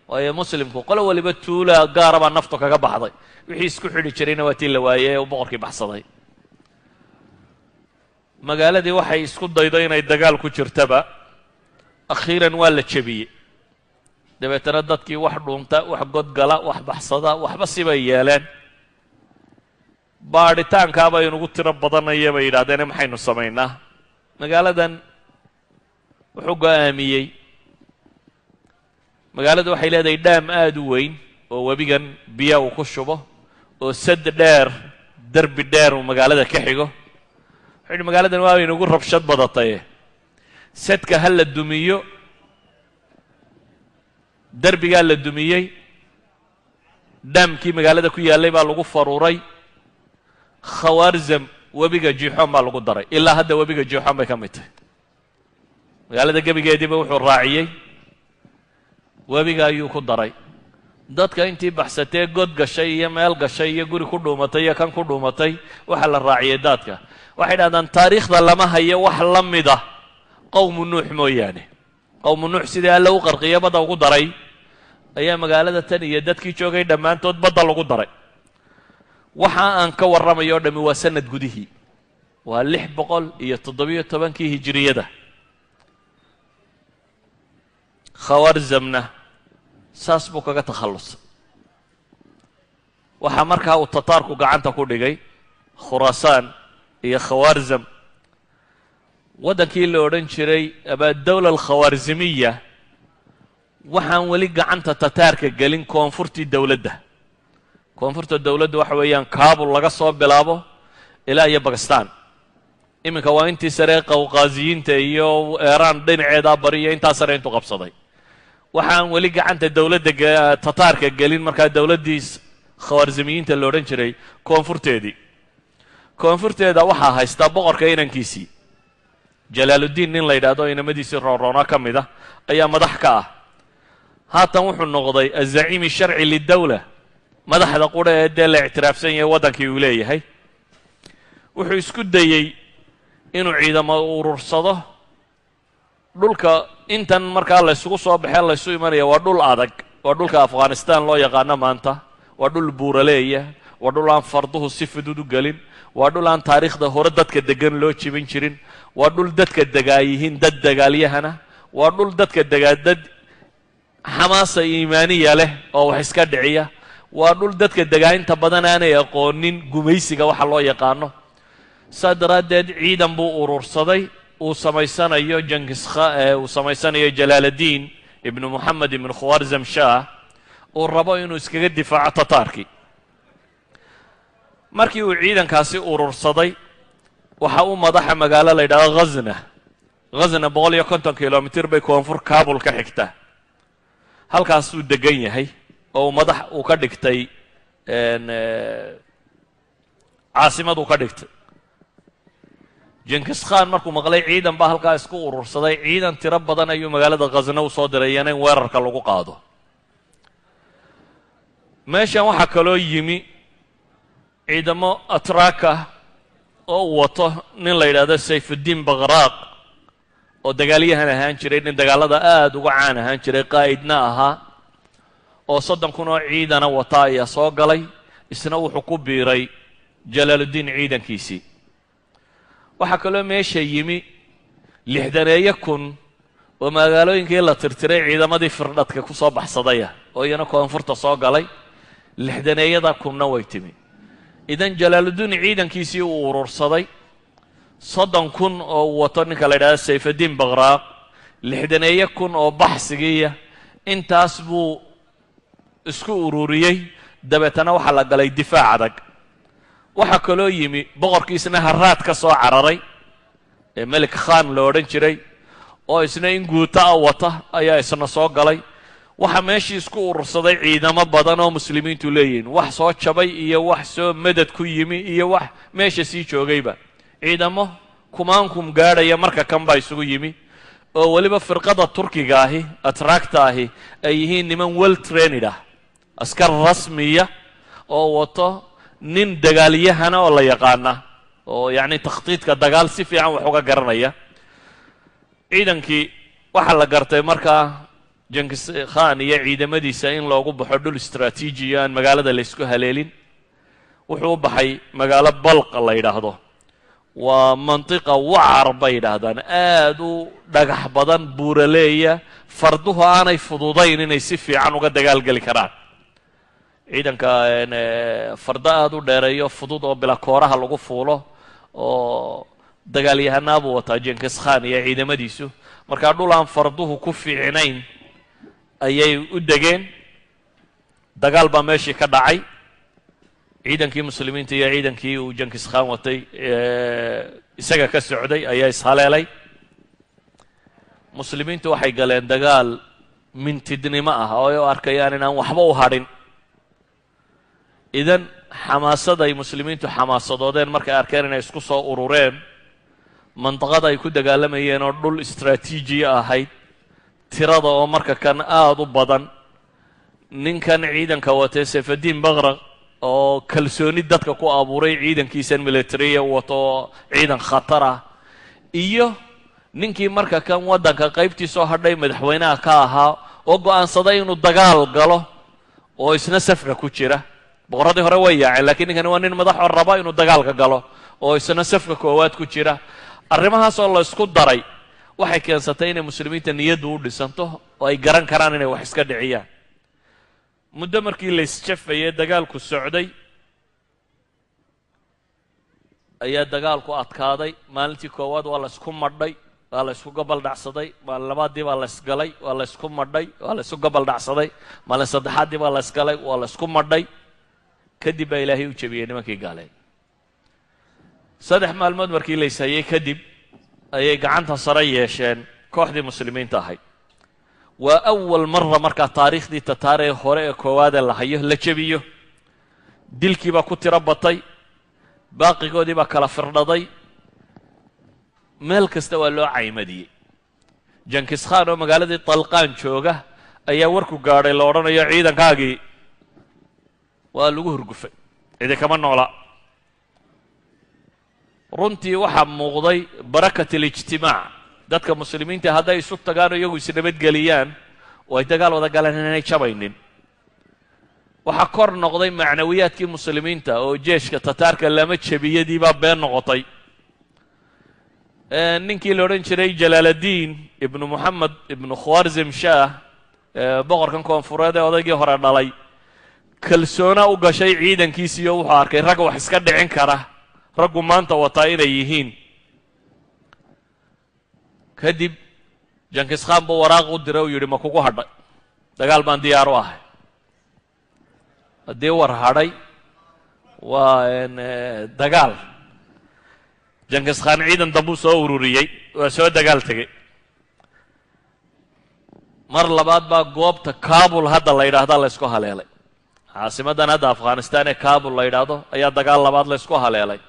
waayo muslimku qolo waliba tuula gaara baa naftu kaga baxday. wixii isku xidhi jirayna waa tii la waayey ee uu boqorkii baxsaday. magaaladii waxay isku daydo inay dagaal ku jirtaba, akhiiran waa la jebiyey. dabeetana dadkii wax dhuunta, wax godgala, wax baxsada, waxba sibay yeeleen. baadhitaankaaba inugu tiro badanaya bay yidhaahdeen maxaynu samaynaa. magaaladan wuxuu go'aamiyey. magaaladu waxay leedahay dhaam aada u weyn oo webigan biya uu ku shubo, oo sad dheer, derbi dheer uu magaalada ka xigo. wuxuu yidhi magaaladan waa inugu rabshad badataye sadka ha la dumiyo. derbigaa la dumiyey. dhaamkii magaalada ku yaallay baa lagu faruuray. khawaarzam webiga jixon baa lagu daray. ilaa hadda webiga jixon bay ka mid tahay. magaalada gebigeediiba wuxuu raaciyey webiga ayuu ku daray. dadka intii baxsatee god gashay iyo meel gashay iyo guri ku dhuumatay iyo kan ku dhuumatay waxaa la raaciyey daadka. waxay dhahdaan taariikhda lama hayo wax la mida qowmu nuux mooyaane. qowmu nuux sidii alla u qarqiyo badda ugu daray ayaa magaalada tan iyo dadkii joogay dhammaantood badda lagu daray. waxa aan ka warramayo o dhammi waa sanad gudihii. waa 617 hijriyada. khawaarzamna saas buu kaga takhallusay. waxaa markaa uu tataarku gacanta ku dhigay khuraasaan iyo khawaarzam. waddankii la odhan jiray abaadawla alkhawaarzimiya waxaan weli gacanta tataarka gelin koonfurtii dowladda. koonfurta dowladda waxa weeyaan kaabul laga soo bilaabo ilaa iyo bakistan. iminka waa intii sare qawqaaziyiinta iyo eeraan dhinaceedaa bari iyo intaa sare intuu qabsaday. waxaan weli gacanta dowladda tataarka gelin markaa dowladdii khawaarzimiyiinta la odhan jiray koonfurteedii. koonfurteeda waxaa haystaa boqorka inankiisii jalaaluddiin nin la yidhaahdo inamadiisii roonroona ka mid ah ayaa madax ka ah. haatan wuxuu noqday azaciimi sharci lidawla, madaxda qudha ee dee la ictiraafsan yahay waddankii uu leeyahay. wuxuu isku dayey inuu ciidamo urursado. dhulka intan markaa laysugu soo baxee laysu imanaya waa dhul adag. waa dhulka afghanistan loo yaqaano maanta. waa dhul buuraleeya. waa dhul aan farduhu si fudud u gelin. waa dhul aan taariikhda hore dadka degan loo jibin jirin, waa dhul dadka degaa yihiin dad dagaalyahana, waa dhul dadka degaa dad xamaasa iimaaniya leh oo wax iska dhiciya, waa dhul dadka degaa inta badan aanay aqoonin gumaysiga waxa loo yaqaano. saa daraaddeed ciidan buu urursaday uu samaysanayo uu samaysanayo jalaaladiin ibnu moxamed ibnu khwarzam shah uu rabo inuu iskaga difaaco tataarkii. markii uu ciidankaasi urursaday waxa uu madaxa magaalo la yidhahdo ghazna 150 kilomitir bay koonfur kaabul ka xigtaa. halkaasuu degan yahay oo madax uu ka dhigtay caasimad uu ka dhigtay. jenkis khan markuu maqlay ciidan baa halkaa isku urursaday, ciidan tiro badan ayuu magaalada ghazna u soo diray iyana in weerarka lagu qaado. meeshan waxaa kaloo yimi ciidamo atraaka oo uu wato nin la yidhaahdo sayfuddiin bakhraaq oo dagaalyahan ahaan jiray, nin dagaalada aada uga caan ahaan jiray, qaa'idna ahaa, oo 30 kun oo ciidana wata ayaa soo galay. isna wuxuu ku biiray jalaaluddiin ciidankiisii. waxaa kaloo meesha yimi 60 kun oo magaalooyinkii la tirtiray ciidamadii firdhadka ku soo baxsadaya oo iyana koonfurta soo galay. 60 kunna way timi. idan jalaaluddiin ciidankiisii uu urursaday 30 kun oo uu wato ninka la yidhahdo sayfuddiin bakhraaq, 60 kun oo baxsigiiya, intaas buu isku ururiyey. dabeetana waxaa la galay difaac adag. waxaa kaloo yimi boqorkiisna haraad ka soo cararay ee melik khan la odhan jiray oo isna in guuta a wata ayaa isna soo galay. waxaa meeshii isku urursaday ciidamo badan oo muslimiintu leeyihiin, wax soo jabay iyo wax soo madad ku yimi iyo wax meesha sii joogayba. ciidamo kumaankum gaadhaya marka kan baa isugu yimi oo weliba firqada turkiga ahi atraakta ahi ay yihiin niman well trained ah, askar rasmiya oo wato nin dagaalyahana oo la yaqaana oo yacni takhtiidka dagaal si fiican wax uga garanaya. ciidankii waxaa la gartay markaa jenkis khan iyo ciidamadiisa in loogu baxo dhul istraatiijiya aan magaalada la ysku haleelin. wuxuu u baxay magaalo balqa la yidhaahdo. waa mantiqa wacar bay yidhaahdaan, aada u dhagax badan, buuraleeya, farduhu aanay fududayn inay si fiican uga dagaalgeli karaan. ciidanka fardo aada u dheereeyo fudud oo bila kooraha lagu fuulo oo dagaalyahanaabuu wataa jenkis khan iyo ciidamadiisu. markaa dhul aan farduhu ku fiicnayn ayay u degeen. dagaal baa meeshii ka dhacay. ciidankii muslimiinta iyo ciidankii uu jenkis khan watay isaga ka socday ayaa ishaleelay. muslimiintu waxay galeen dagaal mintidnimo ah oo ay u arkayaan inaan waxba u hadhin. idan xamaasada ay muslimiintu xamaasadoodeen markay arkeen inay isku soo urureen mandaqada ay ku dagaalamayeen oo dhul istraatiijiya ahayd, tirada oo marka kan aada u badan, ninkan ciidanka watee sayfuddiin bakhraaq oo kalsooni dadka ku abuuray ciidankiisan militariya wato ciidan khatar ah, iyo ninkii marka kan waddanka qaybtii soo hadhay madaxweynaha ka ahaa oo go'aansaday inuu dagaal galo oo isna safka ku jira. boqorradii hore way yaaceen, laakiin ninkani waa nin madaxoo raba inuu dagaalka galo oo isna safka koowaad ku jira. arrimahaasoo la isku daray waxay keensatay inay muslimiinta niyaddu u dhisanto oo ay garan karaan inay wax iska dhiciyaan. muddo markii la isjafayey dagaalku socday ayaa dagaalku adkaaday. maalintii koowaad waa la isku madhay, waa la isku gobol dhacsaday. maalin labaadii baa la isgalay, waa la isku madhay, waa la isku gobol dhacsaday. maalin saddexaadii baa la isgalay, waa la isku madhay. kadib baa ilaahay u jebiyey nimankii gaaleen. 3 maalmood markii la ishayey kadib ayay gacanta sare yeesheen kooxdii muslimiinta ahayd. waa awal mara markaa taariikhdii tataaree hore ee koowaadee la hayo la jebiyo. dilkii baa ku tiro batay, baaqigoodii baa kala firdhaday, meel kasta waa loo caymadiyey. jenkis khan oo magaaladii talqaan jooga ayaa warku gaadhay la odhanayo ciidankaagii waa lagu hurgufay, cidi kama noola. runtii waxaa muuqday barakat alijtimaac. dadka muslimiinta hadday isu tagaan oo iyagu isnabadgeliyaan oo ay dagaal wada galaan inaanay jabaynin. waxaa kor noqday macnawiyaadkii muslimiinta oo jeeshka tataarka lama jebiyadii baa been noqotay. ninkii la odhan jiray jalaaladiin ibnu moxamed ibnu khwarzim shaah boqorkan koonfureed ee odaygii hore dhalay kalsoona u gashay ciidankiisiiyo wuxuu arkay rag wax iska dhicin kara raggu maanta wataa inay yihiin. kadib jankiskhaan buu waraaq u diray u yidhi ma kugu hadhay, dagaal baan diyaar u ahay. haddii war hadhay waa dagaal. jankiskhaan ciidan dambuu soo ururiyey, waa soo dagaal tegey. mar labaad baa goobta kabul hadda la yidhaahda laysku haleelay. caasimadan hadda afghanistan ee kabul la yidhaahdo ayaa dagaal labaad laysku haleelay.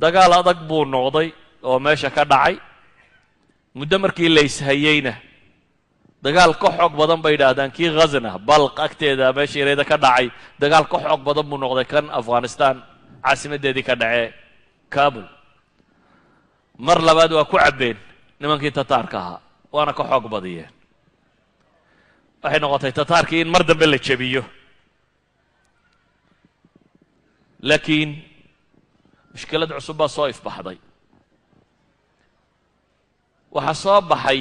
dagaal adag buu noqday oo meesha ka dhacay. muddo markii la ishayeyna dagaal ka xoog badan bay yidhaahdaan kii khazna balq agteeda meesha yareeda ka dhacay dagaal ka xoog badan buu noqday kan afghanistan caasimadeedii ka dhacee kabul. mar labaad waa ku cabbeen nimankii tataarka ahaa, waana ka xoog badiyeen. waxay noqotay tataarkii in mar dambe la jebiyo. laakiin mushkilad cusub baa soo ifbaxday. waxaa soo baxay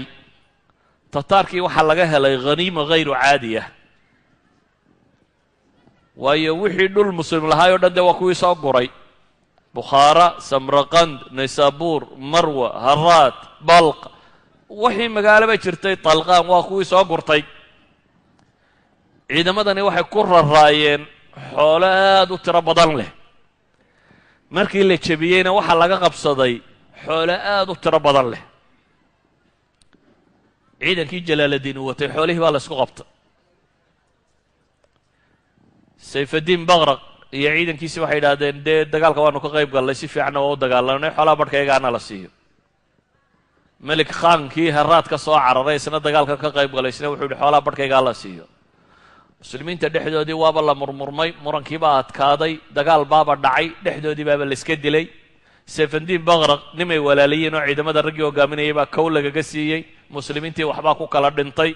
tataarkii waxaa laga helay khaniima hayru caadiya. waayo wixii dhul muslim lahaay o dhan dee waa kuwii soo guray. bukhaara, samraqand, naysaabuur, marwa, haraat, balq, wixii magaaloba jirtay talqaan waa kuwii soo gurtay. ciidamadani waxay ku raraayeen xoolo aad u tiro badan leh. markii la jebiyeyna waxaa laga qabsaday xoolo aad u tiro badan leh. ciidankii jalaaladiin uu watay xoolihii baa la ysku qabtay. sayfadiin bakraq iyo ciidankiisi waxay yidhaahdeen dee dagaalka waanu ka qayb gallay, si fiicanna waa u dagaalanay, xoolaha barhkaygaana la siiyo. melik khaankii haraad ka soo cararay isna dagaalkan ka qayb galay, isna wuxuu yidhi xoolaha barhkaygaa la siiyo. muslimiinta dhexdoodii waaba la murmurmay, murankiibaa adkaaday, dagaal baaba dhacay, dhexdoodii baaba la iska dilay. sayfadiin bakraq nimay walaaliyiin oo ciidamada raggii hogaaminayay baa kow lagaga siiyey. muslimiintii waxbaa ku kala dhintay.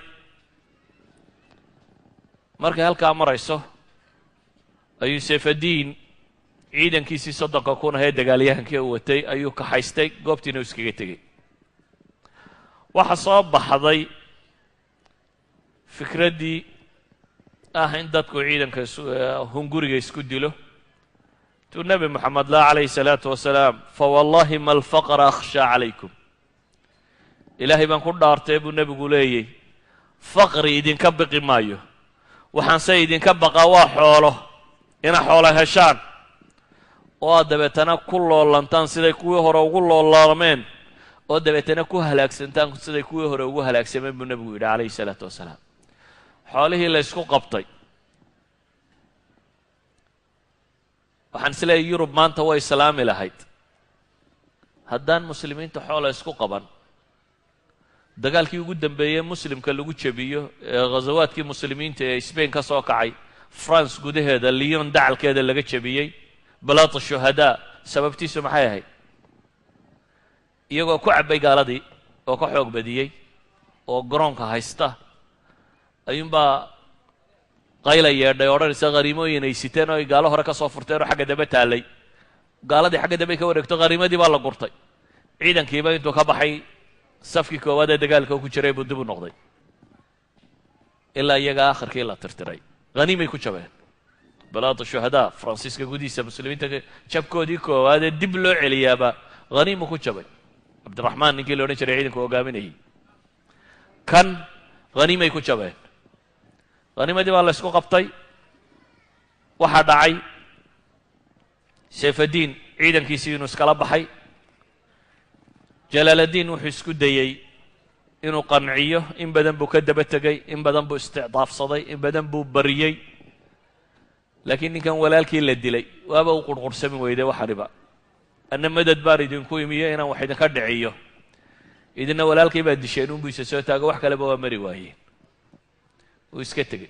markay halkaa marayso ayuu sayfadiin ciidankiisii 30 kun ahee dagaalyahankii u watay ayuu kaxaystay, goobtiina uu iskaga tegey. waxaa soo baxday fikraddii ah in dadku ciidanka hunguriga isku dilo. tuu nebi moxamed laa calayhi salaatu wasalaam fawallahi ma alfaqra akhshaa calaykum. ilaahay baan ku dhaartay buu nebigu leeyay, faqri idinka biqi maayo, waxaanse idinka baqaa waa xoolo, inaa xoolo heshaan oo aad dabeetana ku loolantaan siday kuwii hore ugu loolaameen, oo dabeetana ku halaagsantaan siday kuwii hore ugu halaagsameen buu nebigu yidhi calayhi salaatu wasalaam. xoolihii la ysku qabtay. waxaan is leeyahay yurub maanta way islaami lahayd haddaan muslimiinta xoola isku qaban. dagaalkii ugu dambeeyey muslimka lagu jebiyo ee ghazawaadkii muslimiinta ee Spain ka soo kacay, France gudaheeda Lyon dacalkeeda laga jebiyey, balaat shuhadaa, sababtiisu maxay ahayd? iyagoo ku cabbay gaaladii oo ka xoog badiyey oo garoonka haysta ayuunbaa qayla yeedhay odhanaysa khariimooyin ay siteen oo ay gaalo hore ka soo furteen oo xagga dambe taallay. gaaladii xagga dambe ka wareegto khariimadii baa la gurtay. ciidankiiba intuu ka baxay safkii koowaad ee dagaalka ku jiray buu dib u noqday, ilaa iyaga akhirkii la tirtiray. haniimay ku jabeen. balaat shuhadaa, faransiiska gudihiisa muslimiinta jabkoodii koowaad ee dib loo celiyaaba haniimu ku jabay. cabdiraxmaan ninkii la odhan jiray ciidanku hogaaminayay, kan haniimay ku jabeen. haniimadii baa la ysku qabtay. waxaa dhacay sayfadiin ciidankiisii inuu iskala baxay. jalaaladiin wuxuu isku dayey inuu qanciyo, in badan buu ka daba tegey, in badan buu isticdaafsaday, in badan buu bariyey. laakiin ninkan walaalkii la dilay waaba u qurqursami weyday waxaniba. anna madad baan idinku imiyo inaan wax idinka dhiciyo, idinna walaalkay baa disheen unbuu isa soo taago, wax kaleba waa mari waayeen. wuu iska tegey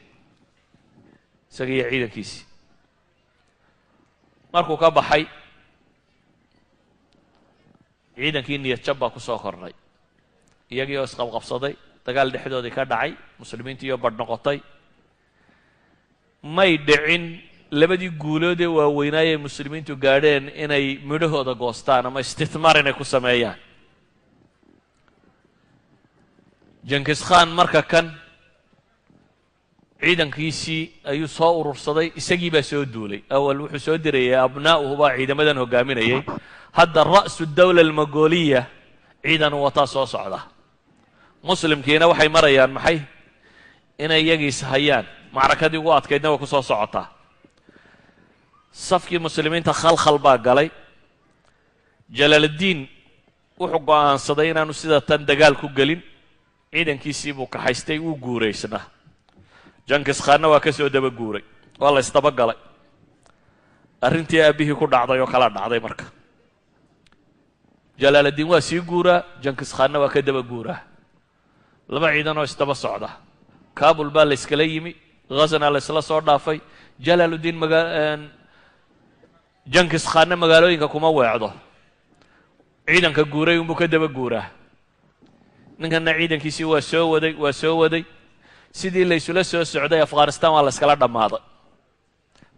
isaga iyo ciidankiisii. markuu ka baxay ciidankii niyad jab baa ku soo kordhay. iyagii oo isqabqabsaday, dagaal dhexdoodii ka dhacay, muslimiintii oo badh noqotay. may dhicin labadii guulood ee waaweynaaye muslimiintu gaadheen inay midhahooda goostaan ama istithmaar inay ku sameeyaan. Jenkins Khan marka kan ciidankiisii ayuu soo urursaday, isagii baa soo duulay. awal wuxuu soo dirayay abnaa'uhu baa ciidamadan hogaaminayay. hadda ra'su dawla almagoliya ciidan wataa soo socda. muslimkiina waxay marayaan maxay? inay iyagiis hayaan. macrakadii ugu adkaydna way ku soo socotaa. safkii muslimiinta khalkhal baa galay. jalaaluddiin wuxuu go'aansaday inaanu sida tan dagaal ku gelin. ciidankiisii buu kaxaystay, wuu guuraysnaa. Jenkins Khanna waa ka soo daba guuray, waa la isdaba galay. arrintii aabbihii ku dhacday oo kala dhacday marka. jalaaluddiin waa sii guuraa, Jenkins Khanna waa ka daba guuraa. laba ciidan oo isdaba socda. kaabul baa la iskala yimi, ghazna la isla soo dhaafay. jalaaluddiin Jenkins Khanna magaalooyinka kuma weecdo, ciidanka guuray unbuu ka daba guuraa. ninkanna ciidankiisii waa soo waday. sidii la isula soo socday afghanistan waa la iskala dhammaaday.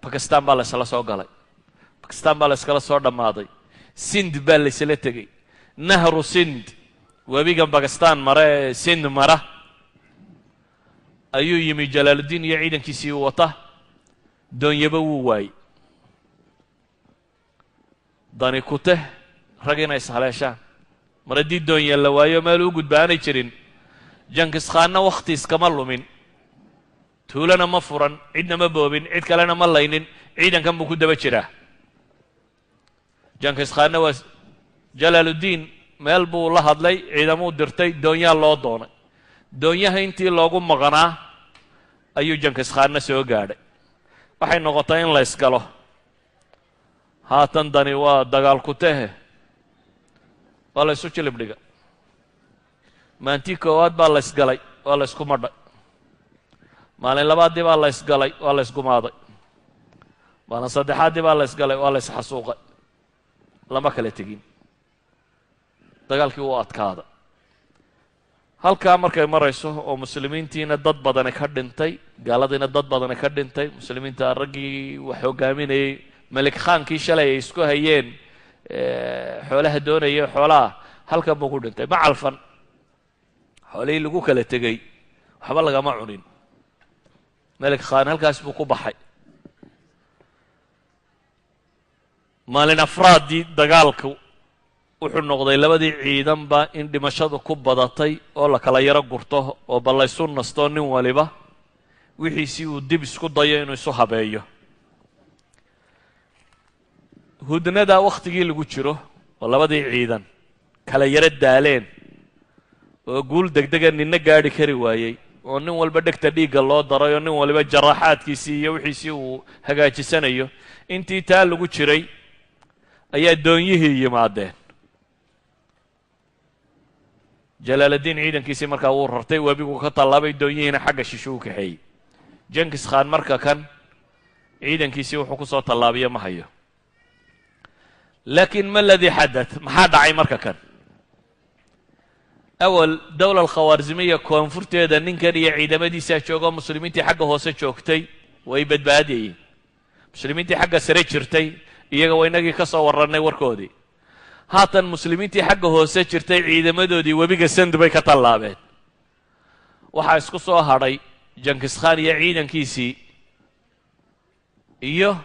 bakistan baa la isla soo galay. bakistan baa la iskala soo dhammaaday. sind baa la isla tegey. nahru sind, webigan bakistan mara ee sind mara ayuu yimi jalaaluddiin iyo ciidankiisii wata. doonyaba wuu waayey. dani kuteh rag inay ishaleeshaan. mar haddii doonye la waayo meel u gudba aanay jirin, Jenkins Khanna wakhti iskama lumin. tuulana ma furan, cidna ma boobin, cid kalena ma laynin. ciidankan buu ku daba jiraa. Jenkins Khanna waa jalaaluddiin meel buu la hadlay, ciidamuu dirtay, doonyaa loo doonay. doonyaha intii loogu maqnaa ayuu Jenkins Khanna soo gaadhay. waxay noqotay in la isgalo. haatan dani waa dagaal ku tehe, waa la isu jilib dhiga. maalintii koowaad baa la isgalay, waa la isku madhay. maalin labaadii baa la isgalay, waa la isgumaaday. maalin saddexaadii baa la isgalay, waa la isxasuuqay. lama kala tegin. dagaalkii wuu adkaaday. halkaa markay marayso oo muslimiintiina dad badani ka dhintay, gaaladiina dad badani ka dhintay, muslimiinta raggii wax hogaaminayay malik khaankii shalay ay isku hayeen xoolaha doonaya xoolaha, halkan buu ku dhintay. ma calfan. xoolihii lagu kala tegey waxba lagama cunin. malik khaan halkaas buu ku baxay. maalin afraadii dagaalku wuxuu noqday labadii ciidanba in dhimashadu ku badatay oo la kala yaro gurto oo ballaysu nasto nin waliba wixiisii uu dib isku dayo inuu isu habeeyo. hudnada wakhtigii lagu jiro oo labadii ciidan kala yaro daaleen oo guul degdega ninna gaadhi kari waayey, oo nin walba dhegta dhiigga loo daray, oo nin waliba jaraaxaadkiisii iyo wixiisii uu hagaajisanayo, intii taa lagu jiray ayaa doonyihii yimaadeen. jalaaluddiin ciidankiisii markaa wuu rartay, webigu ka tallaabay, doonyihiina xagga shisho u kaxeeyey. Jenkins Khan marka kan ciidankiisii wuxuu ku soo tallaabiyo ma hayo. laakiin ma aladii xadath? maxaa dhacay marka kan? awal dawla alkhawaarzimiya koonfurteeda ninkan iyo ciidamadiisaa joogo, muslimiintii xagga hoose joogtay way badbaadiyeen. muslimiintii xagga sare jirtay iyaga waa inagii ka soo warrannay warkoodii. haatan muslimiintii xagga hoose jirtay ciidamadoodii webiga sand bay ka tallaabeen. waxaa isku soo hadhay Jenkins Khan iyo ciidankiisii iyo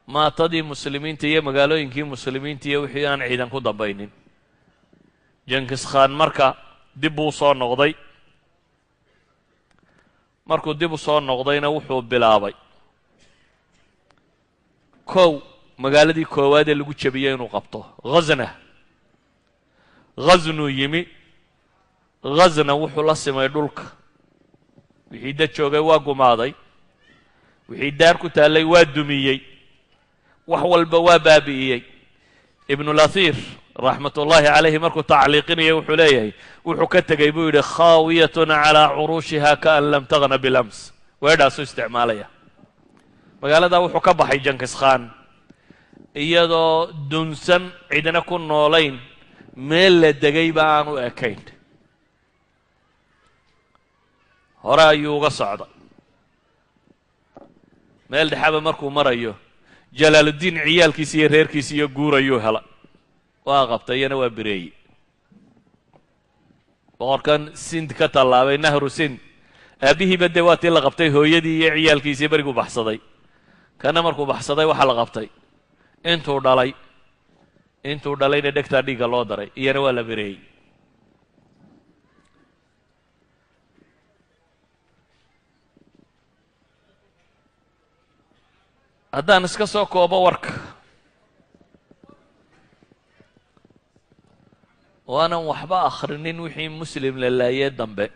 maatadii muslimiinta iyo magaalooyinkii muslimiinta iyo wixii aan ciidan ku dambaynin. Jenkins Khan marka dib buu soo noqday. markuu dib u soo noqdayna wuxuu bilaabay magaaladii koowaad ee lagu jabiyey inuu qabto ghaznuu yimi. ghazna wuxuu la simay dhulka. wixii dad joogay waa gumaaday. wixii daar ku taallay waa dumiyey. wax walba waa baabi'iyey. ibnulahir raxmatullaahi calayhi markuu tacliiqinaya wuxuu leeyahay, wuxuu ka tegey buu yidhi khaawiyatun calaa curuushiha kaan lam tagna bilams. weedhaasuu isticmaalaya. magaaladaa wuxuu ka baxay Jenkins Khan iyadoo dunsan, cidna ku noolayn, meel la degayba aan u ekayn. hore ayuu uga socday. meel dhexaba markuu marayo jalaaluddiin ciyaalkiisa iyo reerkiisa iyo guurayuu hela waa qabtay iyana waa bireeyey boqorkan sind ka tallaabay nahru sind aabbihiiba dee waa tii la qabtay hooyadii iyo ciyaalkiisii beriguu baxsaday kana markuu baxsaday waxaa la qabtay intuu dhalayna dhegtaa dhiigga loo daray iyana waa la bireeyey haddaan iska soo koobo warka waanan waxba akhrinin wixii muslim la laayee dambe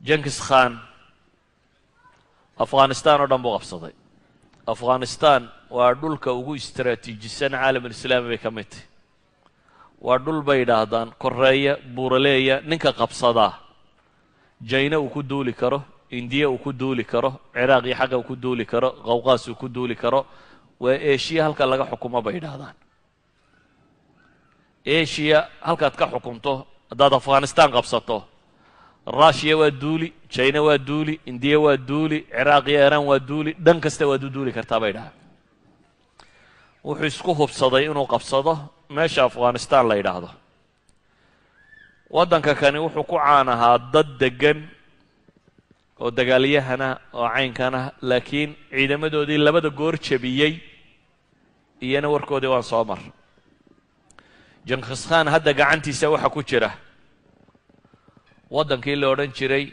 jenkis khan afghanistan oo dhan buu qabsaday afghanistan waa dhulka ugu istaraatiijisan caalamulislaami bay ka mid tahy waa dhul bay yidhaahdaan koreeya buuraleeya ninka qabsadaa jayna uu ku duuli karo indiya uu ku duuli karo ciraaq iyo xagga uu ku duuli karo qawqaas uu ku duuli karo waa eshiya halka laga xukumo bay yidhaahdaan eshiya halkaad ka xukunto haddaad afghanistan qabsato rushiya waa duuli jina waa duuli indiya waa duuli ciraaq iyo iran waa duuli dhan kasta waad u duuli kartaa bay dhahaan wuxuu isku hubsaday inuu qabsado meesha afghanistan la yidhaahdo waddanka kani wuxuu ku caan ahaa dad degan oo dagaalyahana oo caynkana laakiin ciidamadoodii labada goor jabiyey iyana warkoodii waan soo mar jenkis khan hadda gacantiisa waxa ku jira waddankii la odhan jiray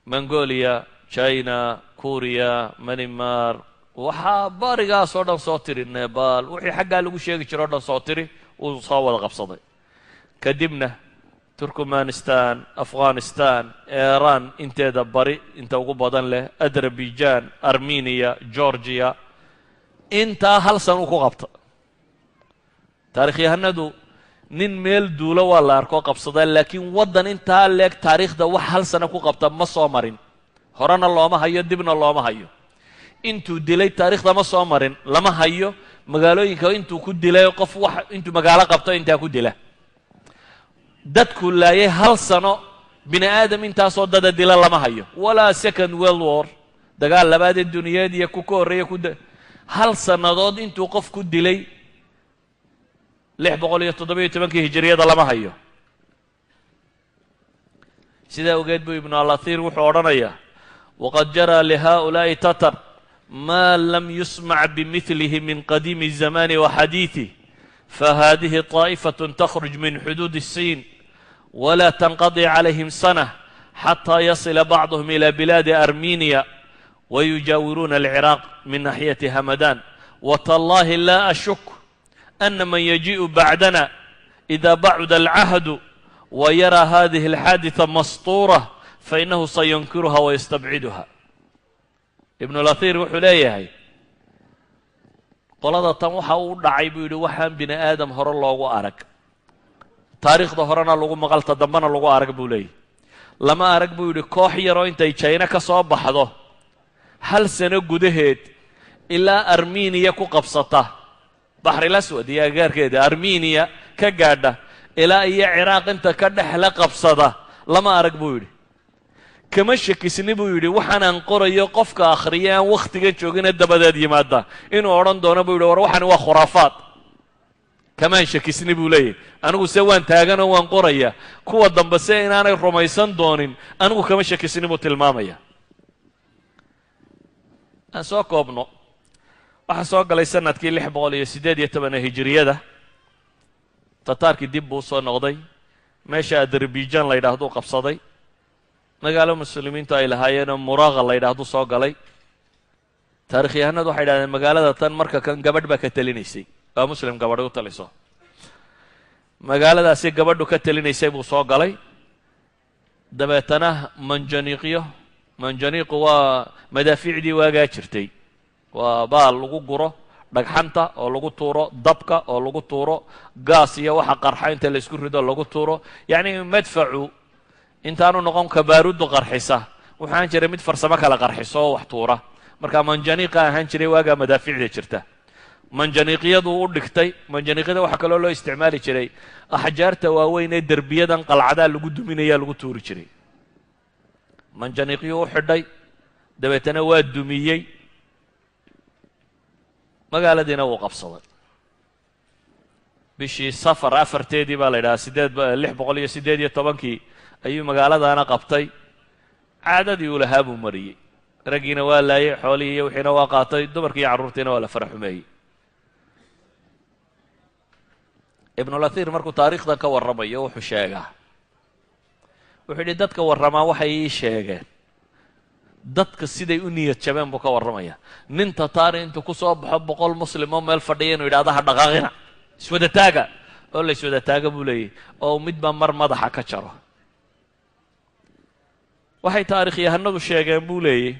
mongolia china kuriya manimar waxaa barigaas oo dhan soo tiri nebal wixii xaggaa lagu sheegi jiro o dhan soo tiri uu soo wada qabsaday kadibna turkmanistan afghanistan iran inteeda bari inta ugu badan leh azerbaijan armeniya georgiya intaa hal san uu ku qabta taarikhyahanadu nin meel duulo waa la arko qabsadaa laakiin waddan intaa leeg taariikhda wax hal sano ku qabta ma soo marin horena looma hayo dibna looma hayo intuu dilay taariikhda ma soo marin lama hayo magaalooyinka intuu ku dilay qof wax intuu magaalo qabto intaa ku dila dadku laayay hal sano bini aadam intaasoo dada dila lama hayo walaa second world war dagaal labaadee duniyeed iyo ku ka horreeya hal sannadood intuu qof ku dilay 617 hijriyada lama hayo sidaa ogeed buu ibnu alathir wuxuu odhanayaa waqad jaraa lihaa'ulaa'i tatar maa lam yusmac bimilihi min qadiimi الzamani waxadiiثih fahadihi طaa'ifaة takhruj min xuduud الsiin wla tanqadي calayhim sanة xatى yasila bacduhm ilى bilaadi armeniya wayujaawiruuna alciraaq min naxyati hamadan watallahi la ashuk أن من يجيء بعدنا إذا بعد العهد ويرى هذه الحادثة مسطورة فإنه سينكرها ويستبعدها ابن الأثير wuxuu leeyahay qolada tan waxa uu dhacay buu yidhi waxaan bini aadam hore loogu arag taariikhda horena lagu maqalta dambana lagu arag buu leeyahy lama arag buu yidhi koox yaroo intay jayna ka soo baxdo hal sano gudaheed ilaa armeniya ku qabsata baxril aswad iyo agaarkeeda armeniya ka gaadha ilaa iyo ciraaq inta ka dhexla qabsada lama arag buu yidhi kama shakisni buu yidhi waxaanaan qorayo qofka akhriya aan wakhtiga joogina dabadeed yimaada inuu odhan doono buu yidhi war waxani waa khuraafaad kamaan shakisni buu leeyahy anigu se waan taaganoo waan qoraya kuwa dambe se inaanay rumaysan doonin anigu kama shakisni buu tilmaamaya aan soo koobno waxaa soo galay sanadkii 618 hijriyada tataarkii dib buu soo noqday meesha azerbaijan la yidhaahdu qabsaday magaalo muslimiintu ay lahaayeenoo muraaqa la yidhaahdu soo galay taarikhyahanadu waxay yidhahdeen magaalada tan marka kan gabadh baa ka telinaysay waa muslim gabadhay u taliso magaaladaasi gabadhu ka telinaysay buu soo galay dabeetana manjaniiqu waa madaafiicdii waagaa jirtay waa baal lagu guro dhagxanta oo lagu tuuro dabka oo lagu tuuro gaas iyo waxa qarxa inta la isku rido lagu tuuro yacni madfacu intaanu noqon kabaarudu qarxisa waxaan jiray mid farsamo kala qarxiso oo wax tuura marka manjaniiqa ahaan jiray waagaa madaafiicda jirta manjaniiqyadu u dhigtay manjaniiqyada waxaa kaloo loo isticmaali jiray axjaarta waaweyn ee derbiyadan qalcadaa lagu duminaya lagu tuuri jiray manjaniiqyuu u xidhay dabeetana waa dumiyey magaaladiina wuu qabsaday bishii safar afarteedii baa la yidhahaa 618 ayuu magaaladaana qabtay caadadii uu lahaa buu mariyey raggiina waa laayay xoolihii iyo wixiina waa qaatay dumarkii iyo carruurtiina waa la faraxumeeyey ibnulatiir markuu taariikhdan ka warramayo wuxuu sheegaa wuxuu yidhi dadka warramaa waxay ii sheegeen dadka siday u niyad jabeen buu ka warramaya nin tataari intuu ku soo baxo 100 muslim oo meel fadhiya inuu yidhahdo ha dhaqaaqina iswada taaga oo la iswada taaga buu leeyahy oo midba mar madaxa ka jaro waxay taariikhyahanadu sheegeen buu leeyay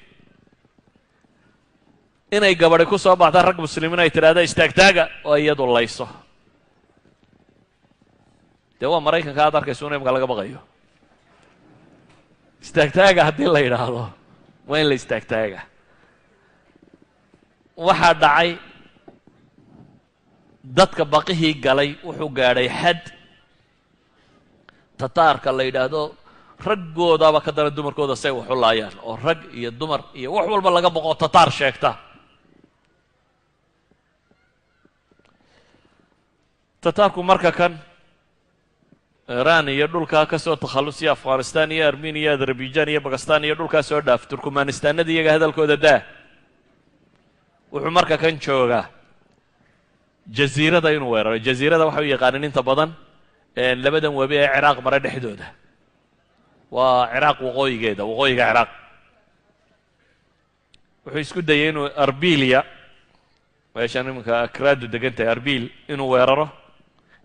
inay gabadhi ku soo baxda rag muslimiin ay tidhaahda istaagtaaga oo iyadu layso dee waa maraykanka aad arkayso in imka laga baqayo istaagtaaga haddii la yidhaahdo waa in la istaagtaaga waxaa dhacay dadka baqihii galay wuxuu gaadhay xad tataarka la yidhaahdo raggoodaaba ka dana dumarkooda say wax u laayaan oo rag iyo dumar iyo wax walba laga boqo tataar sheegta tataarku marka kan iiraan iyo dhulkaa ka soo takhallusiya afghanistan iyo armenia iyo azerbaijan iyo bakistan iyo dhulkaa soo dhaaf turkmanistaanada iyaga hadalkooda daa wuxuu marka kan joogaa jaziirada inuu weeraro jaziirada waxa u yaqaanin inta badan labadan webi ee ciraaq mare dhexdooda waa ciraaq waqooyigeeda waqooyiga ciraaq wuxuu isku dayay inuu arbiliya meeshaan iminka akraadu degan tahay arbil inuu weeraro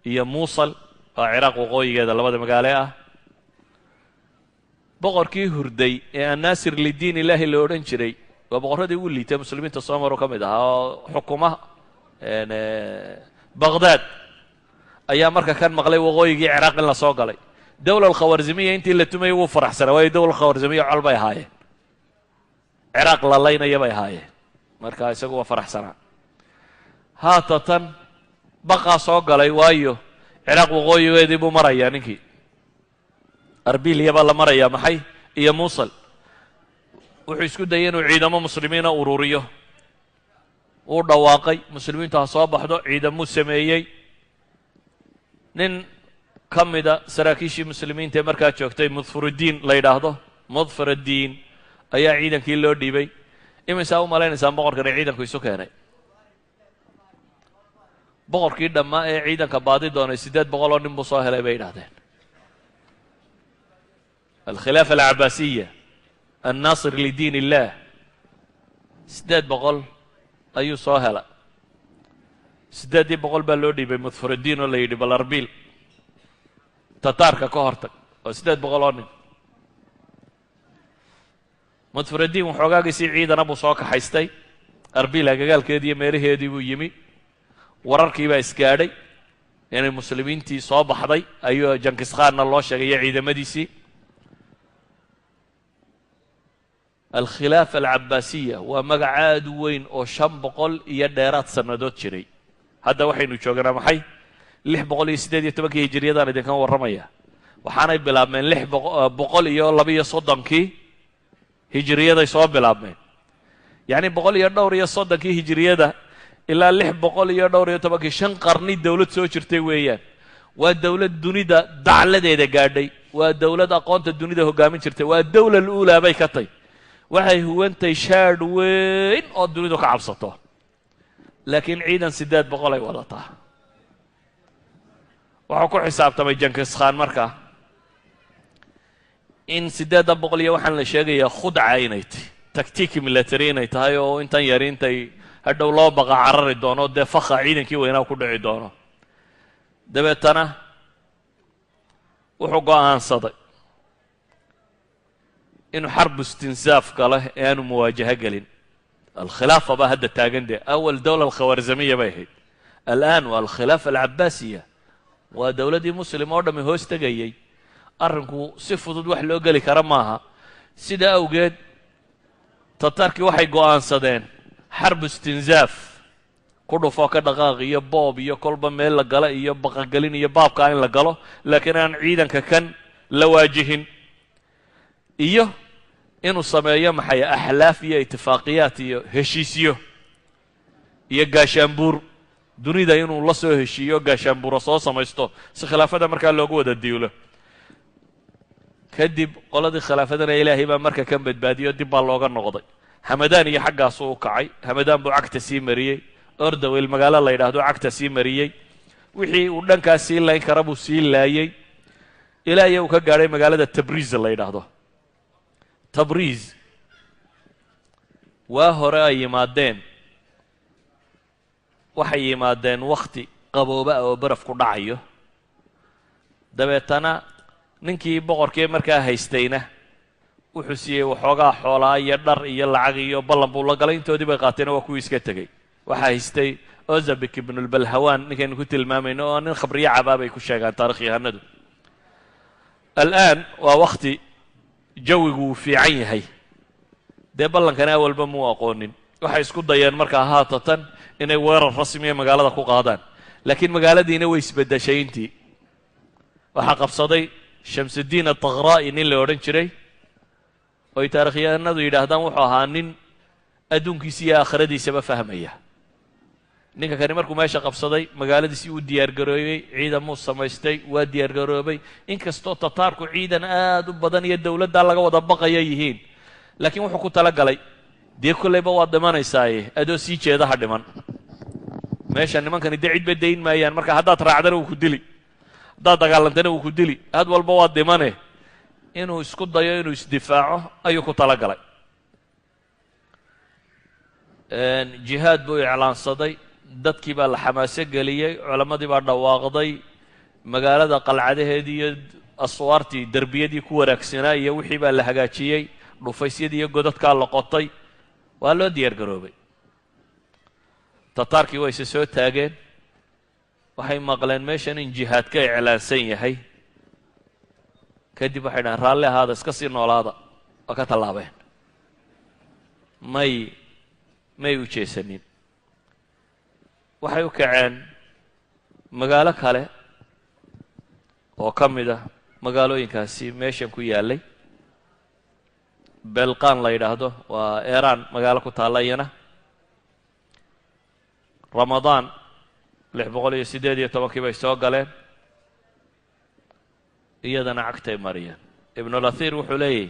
iyo muusal oo ciraaq waqooyigeeda labada magaale ah boqorkii hurday ee annaasir lidiin ilaahi la odhan jiray waa boqorradii ugu liitay muslimiinta soomaro ka mid ahaa oo xukuma baqdaad ayaa marka kan maqlay waqooyigii ciraaq in la soo galay dawla alkhawarzimiya intii la tumayay wuu faraxsanaa waayo dawla alkhawarzimiya col bay ahaayeen ciraaq la laynaya bay ahaayeen marka isagu waa faraxsanaa haatatan baqaa soo galay waayo ciraaq waqooyigeedii buu marayaa ninkii arbiliya baa la marayaa maxay iyo muusal wuxuu isku dayay inuu ciidamo muslimiina ururiyo wuu dhawaaqay muslimiintu ha soo baxdo ciidamuu sameeyey nin ka mida saraakiishii muslimiinta ee markaa joogtay mudfuruddiin la yidhaahdo mudfuruddiin ayaa ciidankii loo dhiibay imisaa u malaynaysaan boqorkani ciidanku isu keenay boqorkii dhammaa ee ciidanka baadi doonay 800 oo nin buu soo helay bay yidhahdeen alkhilaafa alcabaasiya annaasir lidiin illaah 800 ayuu soo hela 800 baa loo dhiibay mudfuruddiin oo la yidhi bal arbil tataarka ka hortag oo 800 oo nin mudfuruddiin waxoogaagiisii ciidana buu soo kaxaystay arbil agagaalkeedii iyo meelaheedii buu yimi wararkii baa isgaadhay inay muslimiintii soo baxday ayuu jankiskhaanna loo sheegay iyo ciidamadiisii alkhilaafa alcabaasiya waa magac aad u weyn oo 500 iyo dheeraad sannadood jiray hadda waxaynu joognaa maxay 618 hijriyadaan idinkan warramaya waxaanay bilaabmeen 132 hijriyaday soo bilaabmeen yacni 130 hijriyada ilaa 612 5 qarni dawlad soo jirtay weeyaan waa dawlad dunida dacladeeda gaadhay waa dawlad aqoonta dunida hoggaamin jirtay waa dawla al-uulaa bay ka tay waxay huwantay shaadh weyn oo dunidu ka cabsato laakiin ciidan 800 ay wadataa waxaa ku xisaabtamay jankiskhaan markaa in 800 iyo waxaan la sheegayaa khudca inay tahay taktiiki military inay tahay oo intan yari intay hadhow loo baqa carari doono dee fakha ciidankii weynaa ku dhici doono dabeetana wuxuu go'aansaday inuu xarbu istinsaafka leh ee aanu muwaajaho gelin alkhilaafa baa hadda taagan dee awal dawla alkhawarzamiya bay ahayd al'aan waa alkhilaafa alcabaasiya waa dawladdii muslim oo dhammi hoos tegayey arrinku si fudud wax loo geli kara maaha sidaa awgeed tataarkii waxay go'aansadeen xarbu istinsaaf ku dhufoo ka dhaqaaq iyo boob iyo kolba meel la gala iyo baqagelin iyo baabkaa in la galo laakiin aan ciidanka kan la waajihin iyo inuu sameeyo maxay axlaaf iyo itifaaqiyaat iyo heshiisyo iyo gaashaanbuur dunida inuu la soo heshiiyo gaashaanbuura soo samaysto si khilaafada markaa loogu wada diulo kadib qoladii khilaafadana ilaahay baa marka kan badbaadiyo dib baa looga noqday hamadaan iyo xaggaasuu u kacay hamadaan buu cagta sii mariyey ordawel magaalo la yidhaahdo cagta sii mariyey wixii uu dhankaas sii layn kara buu sii laayey ilaa iyo uu ka gaadhay magaalada tabriiz la yidhaahdo tabriiz waa hore ay yimaadeen waxay yimaadeen wakhti qabooba oo barafku dhacayo dabeetana ninkii boqorkii markaa haystayna wuxuu siiyey waxoogaa xoolaa iyo dhar iyo lacag iyo ballan buu la galay intoodii bay qaateena waa kuwii iska tegey waxaa haystay ozabik ibnulbalhawaan ninkaynu ku tilmaamayno oo nin khabriyo cabaabay ku sheegaan taarikhyahanadu al'aan waa wakhti jawigu uu fiican yahay dee ballankana awalba muu aqoonin waxay isku dayeen markaa haatatan inay weerar rasmiya magaalada ku qaadaan laakiin magaaladiina way isbeddeshay intii waxaa qabsaday shamsudiin atakraa'i nin la odhan jiray oo ay taarikhyahanadu yidhaahdaan wuxuu ahaa nin adduunkiisa iyo aakhiradiisaba fahmaya ninka kani markuu meesha qabsaday magaaladiisii uu diyaargaroobay ciidamuu samaystay waa diyaargaroobay inkastoo tataarku ciidan aad u badan iyo dowladdaa laga wada baqaya yihiin laakiin wuxuu ku tala galay dee kollayba waad dhimanaysaaye adoo sii jeeda ha dhiman meesha nimankani dee cidba dayn maayaan marka haddaad raacdana wuu ku dili haddaad dagaalantana wuu ku dili had walba waad dhimane inuu isku dayo inuu isdifaaco ayuu ku tala galay jihaad buu iclaansaday dadkii baa la xamaaso geliyey culammadii baa dhawaaqday magaalada qalcadaheedii iyo aswaartii derbiyadii ku wanaagsanaa iyo wixii baa la hagaajiyey dhufaysyadii iyo godadkaa la qotay waa loo diyaar garoobay tataarkii wayse soo taageen waxay maqleen meeshan in jihaad ka iclaansan yahay kadib waxay dhahaan raalli ahaada iska sii noolaada waa ka tallaabeen may u jeesanin waxay u kaceen magaalo kale oo ka mid ah magaalooyinkaasi meeshan ku yaallay belqan la yidhaahdo waa iiraan magaalo ku taalla iyana ramadaan 618 bay soo galeen iyadana cagtay mariyeen ibnulahir wuxuu leeyahy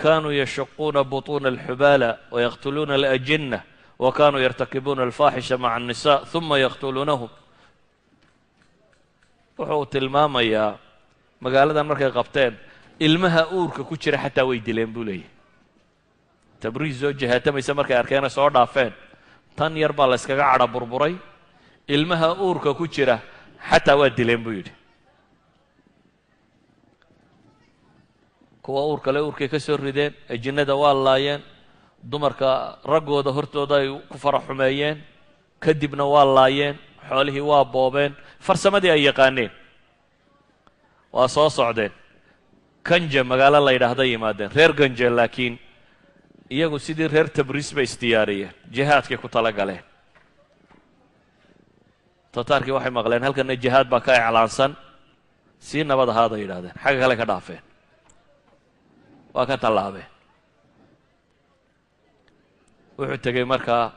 kanuu yashuquuna buطuuna alxubaala wayaqtuluuna alajinna wa kanuu yartakibuuna alfaaxisha maca الnisa ثuma yaqtuluunahum wuxuu tilmaamayaa magaaladan markay qabteen ilmaha uurka ku jira xataa way dileen buu leeyahy tabriiz oo jihaatamaysa markay arkeena soo dhaafeen tan yar baa la yskaga cadha burburay ilmaha uurka ku jira xataa waa dileen buu yidhi kuwa uur kale uurkay ka soo rideen ajinnada waa laayeen dumarka raggooda hortooda ay ku fara xumeeyeen kadibna waa laayeen xoolihii waa boobeen farsamadii ay yaqaaneen waa soo socdeen ganje magaalo la yidhaahday yimaadeen reer ganje laakiin iyagu sidii reer tabriis bay isdiyaariyeen jihaadkay ku tala galeen tataarkii waxay maqleen halkana jihaad baa ka iclaansan sii nabad ahaaday yidhahdeen xagga kale ka dhaafeen waa ka tallaabeen wuxuu tegey markaa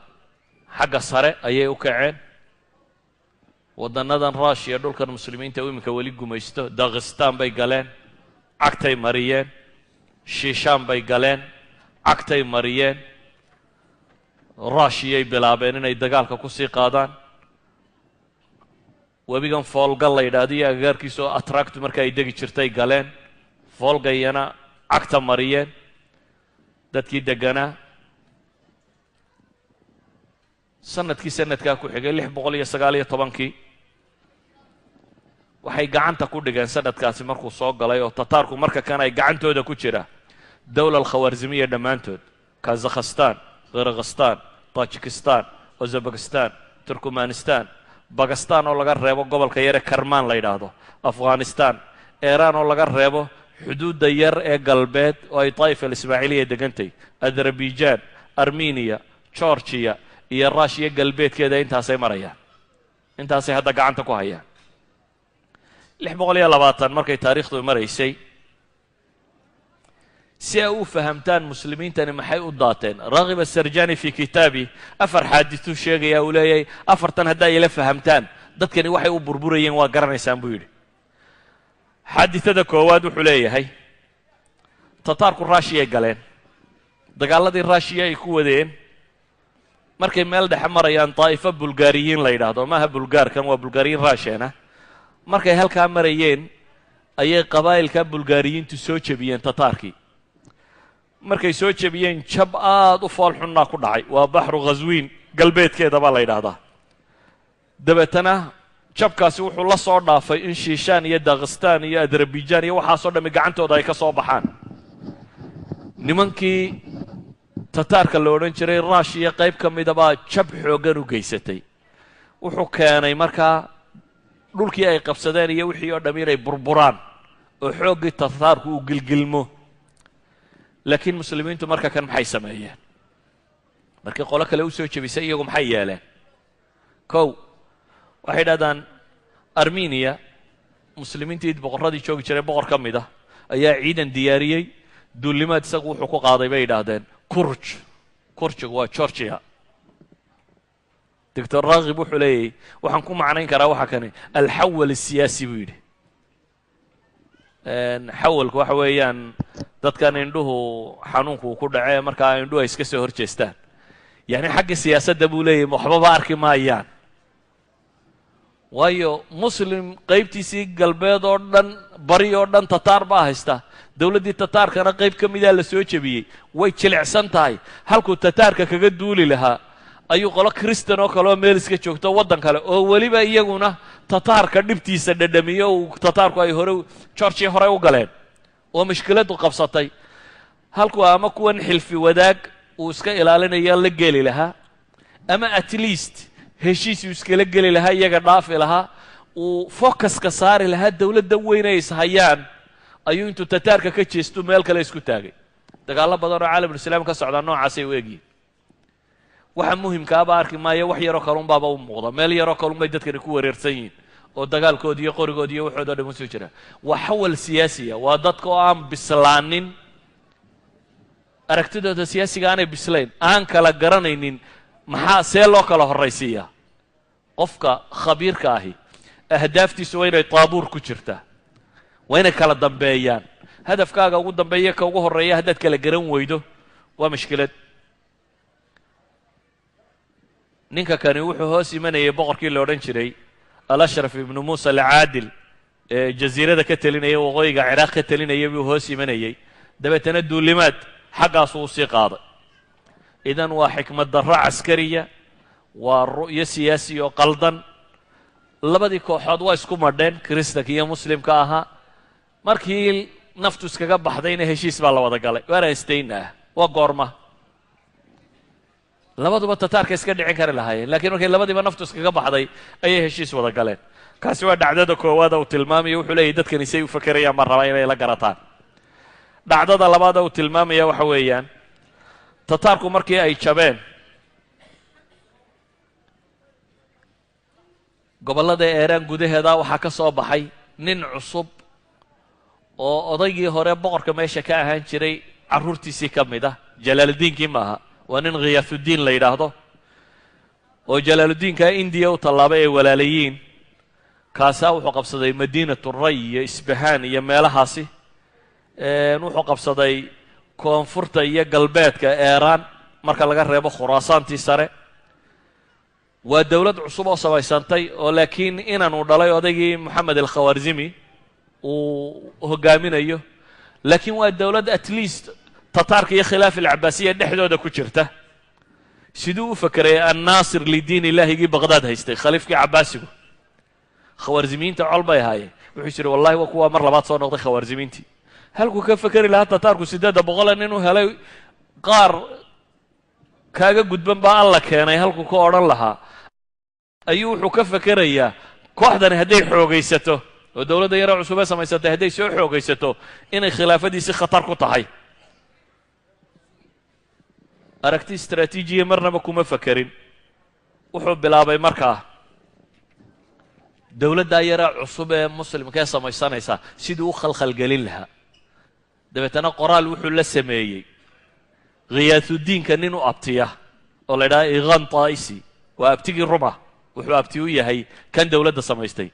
xagga sare ayay u kaceen waddannadan ruushiya dhulkan muslimiinta iminka weli gumaysto dakhistaan bay galeen cagtay mariyeen shiishaan bay galeen cagtay mariyeen ruushiyay bilaabeen inay dagaalka ku sii qaadaan webigan foolgal la yidhaahdo iyo agagaarkiisa oo atraactu marka ay degi jirtay galeen foolgayana cagta mariyeen dadkii degganaa sanadkaa ku xigay 619kii waxay gacanta ku dhigeen sanadkaasi markuu soo galay oo tataarku marka kan ay gacantooda ku jira dowla alkhawaarzimiya dhammaantood kazakhstan kirgistan tajikistan uzbekistan turkmanistan bakistan oo laga reebo gobolka yare karmaan la yidhaahdo afghanistan iiraan oo laga reebo xuduudda yar ee galbeed oo ay taifa alismaaciiliya degantay azerbaijan armeniya georgiya iyo ruushiya galbeedkeeda intaasay marayaan intaasay hadda gacanta ku hayaan 620 markay taariikhdu maraysay si ay u fahamtaan muslimiintani maxay u daateen. raghib asarjani fi kitaabi 4 xaadiثuu sheegaya uu leeyahay 4tan haddaa ila fahamtaan dadkani waxay u burburayeen waa garanaysaan buu yidhi. xaadiثada koowaad wuxuu leeyahay tataarku raashiyay galeen, dagaaladii raashiya ay ku wadeen markay meel dhexe marayaan daa'ifo bulgaariyiin la yidhaahdo, maaha bulgaarkan waa bulgaariyiin raashiyana, markay halkaa marayeen ayay qabaa'ilka bulgaariyiintu soo jebiyeen tataarkii. markay soo jebiyeen jab aad u fool xunnaa ku dhacay, waa baxru khaswiin galbeedkeeda baa la yidhaahdaa. dabeetana jabkaasi wuxuu la soo dhaafay in shiishaan iyo dagestaan iyo adarabijaan iyo waxaasoo dhammi gacantooda ay ka soo baxaan. nimankii tataarka la odhan jiray raashiya qayb ka mida baa jab xooggan u geysatay. wuxuu keenay markaa dhulkii ay qabsadeen iyo wixii oo dhammi inay burburaan oo xooggii tataarku uu gilgilmo. laakiin muslimiintu marka kan maxay sameeyeen? markii qolo kale u soo jebisay iyagu maxay yeeleen? kow waxay dhahdaan armeniya muslimiintii boqorradii joogi jiray boqor ka mid ah ayaa ciidan diyaariyey, duulimaad isagu wuxuu ku qaaday bay yidhaahdeen kurjigu waa georgia. doctor raghib wuxuu leeyahy waxaan ku macnayn karaa waxa kani alxawal asiyaasi buu yidhi. xawalku waxa weeyaan dadkan indhuhu xanuunku uu ku dhacee markaa indhuhu ay iska soo hor jeestaan, yacni xagga siyaasadda buu leeyahy waxbaba arki maayaan. waayo muslim qaybtiisii galbeed oo dhan bari oo dhan tataar baa haysta, dowladdii tataarkana qayb ka midaa la soo jebiyey, way jilicsan tahay. halkuu tataarka kaga duuli lahaa ayuu qolo kristan oo kaleoo meel iska joogto waddan kale oo weliba iyaguna tataarka dhibtiisa dhadhamiyo uu tataarku ay hore georgia horey u galeen oo mushkiladu qabsatay, halkuu ama kuwan xilfi wadaag uu iska ilaalinaya la geli lahaa, ama at least heshiisuu iskala geli lahaa, iyaga dhaafi lahaa, uu focuska saari lahaa dowladda weyn ay ishayaan, ayuu intuu tataarka ka jeestu meel kale isku taagay. dagaallo badan oo caalamulislaam ka socdaa noocaasay u egyihin. waxa muhimkaaba arki maayo, wax yaroo kalunbaaba u muuqda, meel yaroo kalunbay dadkani ku wareersan yihiin oo dagaalkoodi iyo qorigoodi iyo waxoodo dhan usoo jira. waa xawal siyaasiya, waa dadka oo aan bislaanin, aragtidooda siyaasiga aanay bislayn, aan kala garanaynin maxaa see loo kala horraysiiyaa. qofka khabiirka ahi ahdaaftiisu waa inay taabuur ku jirtaa, waa inay kala dambeeyaan. hadafkaaga ugu dambeeya ka ugu horreeya haddaad kala garan weydo waa mushkilad. ninka kani wuxuu hoos imanayay boqorkii la odhan jiray alashraf ibnu muusa alcaadil ee jasiirada ka telinaya, waqooyiga ciraaq ka telinaya buu hoos imanayey. dabeetana duulimaad xaggaasuu usii qaaday. idan waa xikmad darro caskariya, waa ru'yo siyaasi oo qaldan. labadii kooxood waa isku madheen, kiristanka iyo muslimka ahaa. markii naftu iskaga baxdayna heshiis baa la wada galay, waana istayn ah. waa goorma labaduba tataarka iska dhicin kari lahaayeen, laakiin markay labadiiba naftu iskaga baxday ayay heshiis wada galeen. kaasi waa dhacdada koowaada uu tilmaamaya. wuxuu leeyahy dadkani say u fakerayaan ma rabaa inay la garataan. dhacdada labaada uu tilmaamaya waxa weeyaan tataarku markii ay jabeen gobollada eeraan gudaheeda waxaa ka soo baxay nin cusub oo odaygii hore boqorka meesha ka ahaan jiray carruurtiisii ka mid ah. jalaaludiinkii maaha, waa nin khiyaasudiin la yidhaahdo oo jalaaludiinka indiya u tallaabay ay walaalayiin. kaasaa wuxuu qabsaday madiinatu ray iyo isbahaan iyo meelahaasi. wuxuu qabsaday koonfurta iyo galbeedka eeraan marka laga reebo khuraasaantii sare. waa dowlad cusub oo samaysantay oo laakiin inanuu dhalay odaygii moxamed alkhawarzimi uu hogaaminayo, laakiin waa dowlad at least tataarka iyo khilaaf alcabaasiya dhexdooda ku jirta. siduu u fakerayay annaasir lidiin ilaahigii baqdaad haystay, khaliifkii cabaasigu. khawarzimiinta col bay ahaayeen. wuxuu jiri wallahi waa kuwaa mar labaad soo noqday khawarzimiintii. halkuu ka fekeri lahaa tataarku 800 nin u helay, qaar kaaga gudban baa alla keenay, halkuu ka odhan lahaa ayuu wuxuu ka fekerayaa kooxdani hadday xoogaysato oo dowladda yaro cusubee samaysatay hadday soo xoogaysato inay khilaafadiisi khatar ku tahay. aragti istraatiijiya marnaba kuma fekerin. wuxuu bilaabay markaa dowladdaa yara cusub ee muslimkaee samaysanaysa siduu u khalkhalgelin lahaa. dabeetana qoraal wuxuu la sameeyey khiyaasudiinka nin u abtiya oo la ydhaha iqan taa'isi waa abtigii ruma wuxuu abti u yahay kan dowladda samaystay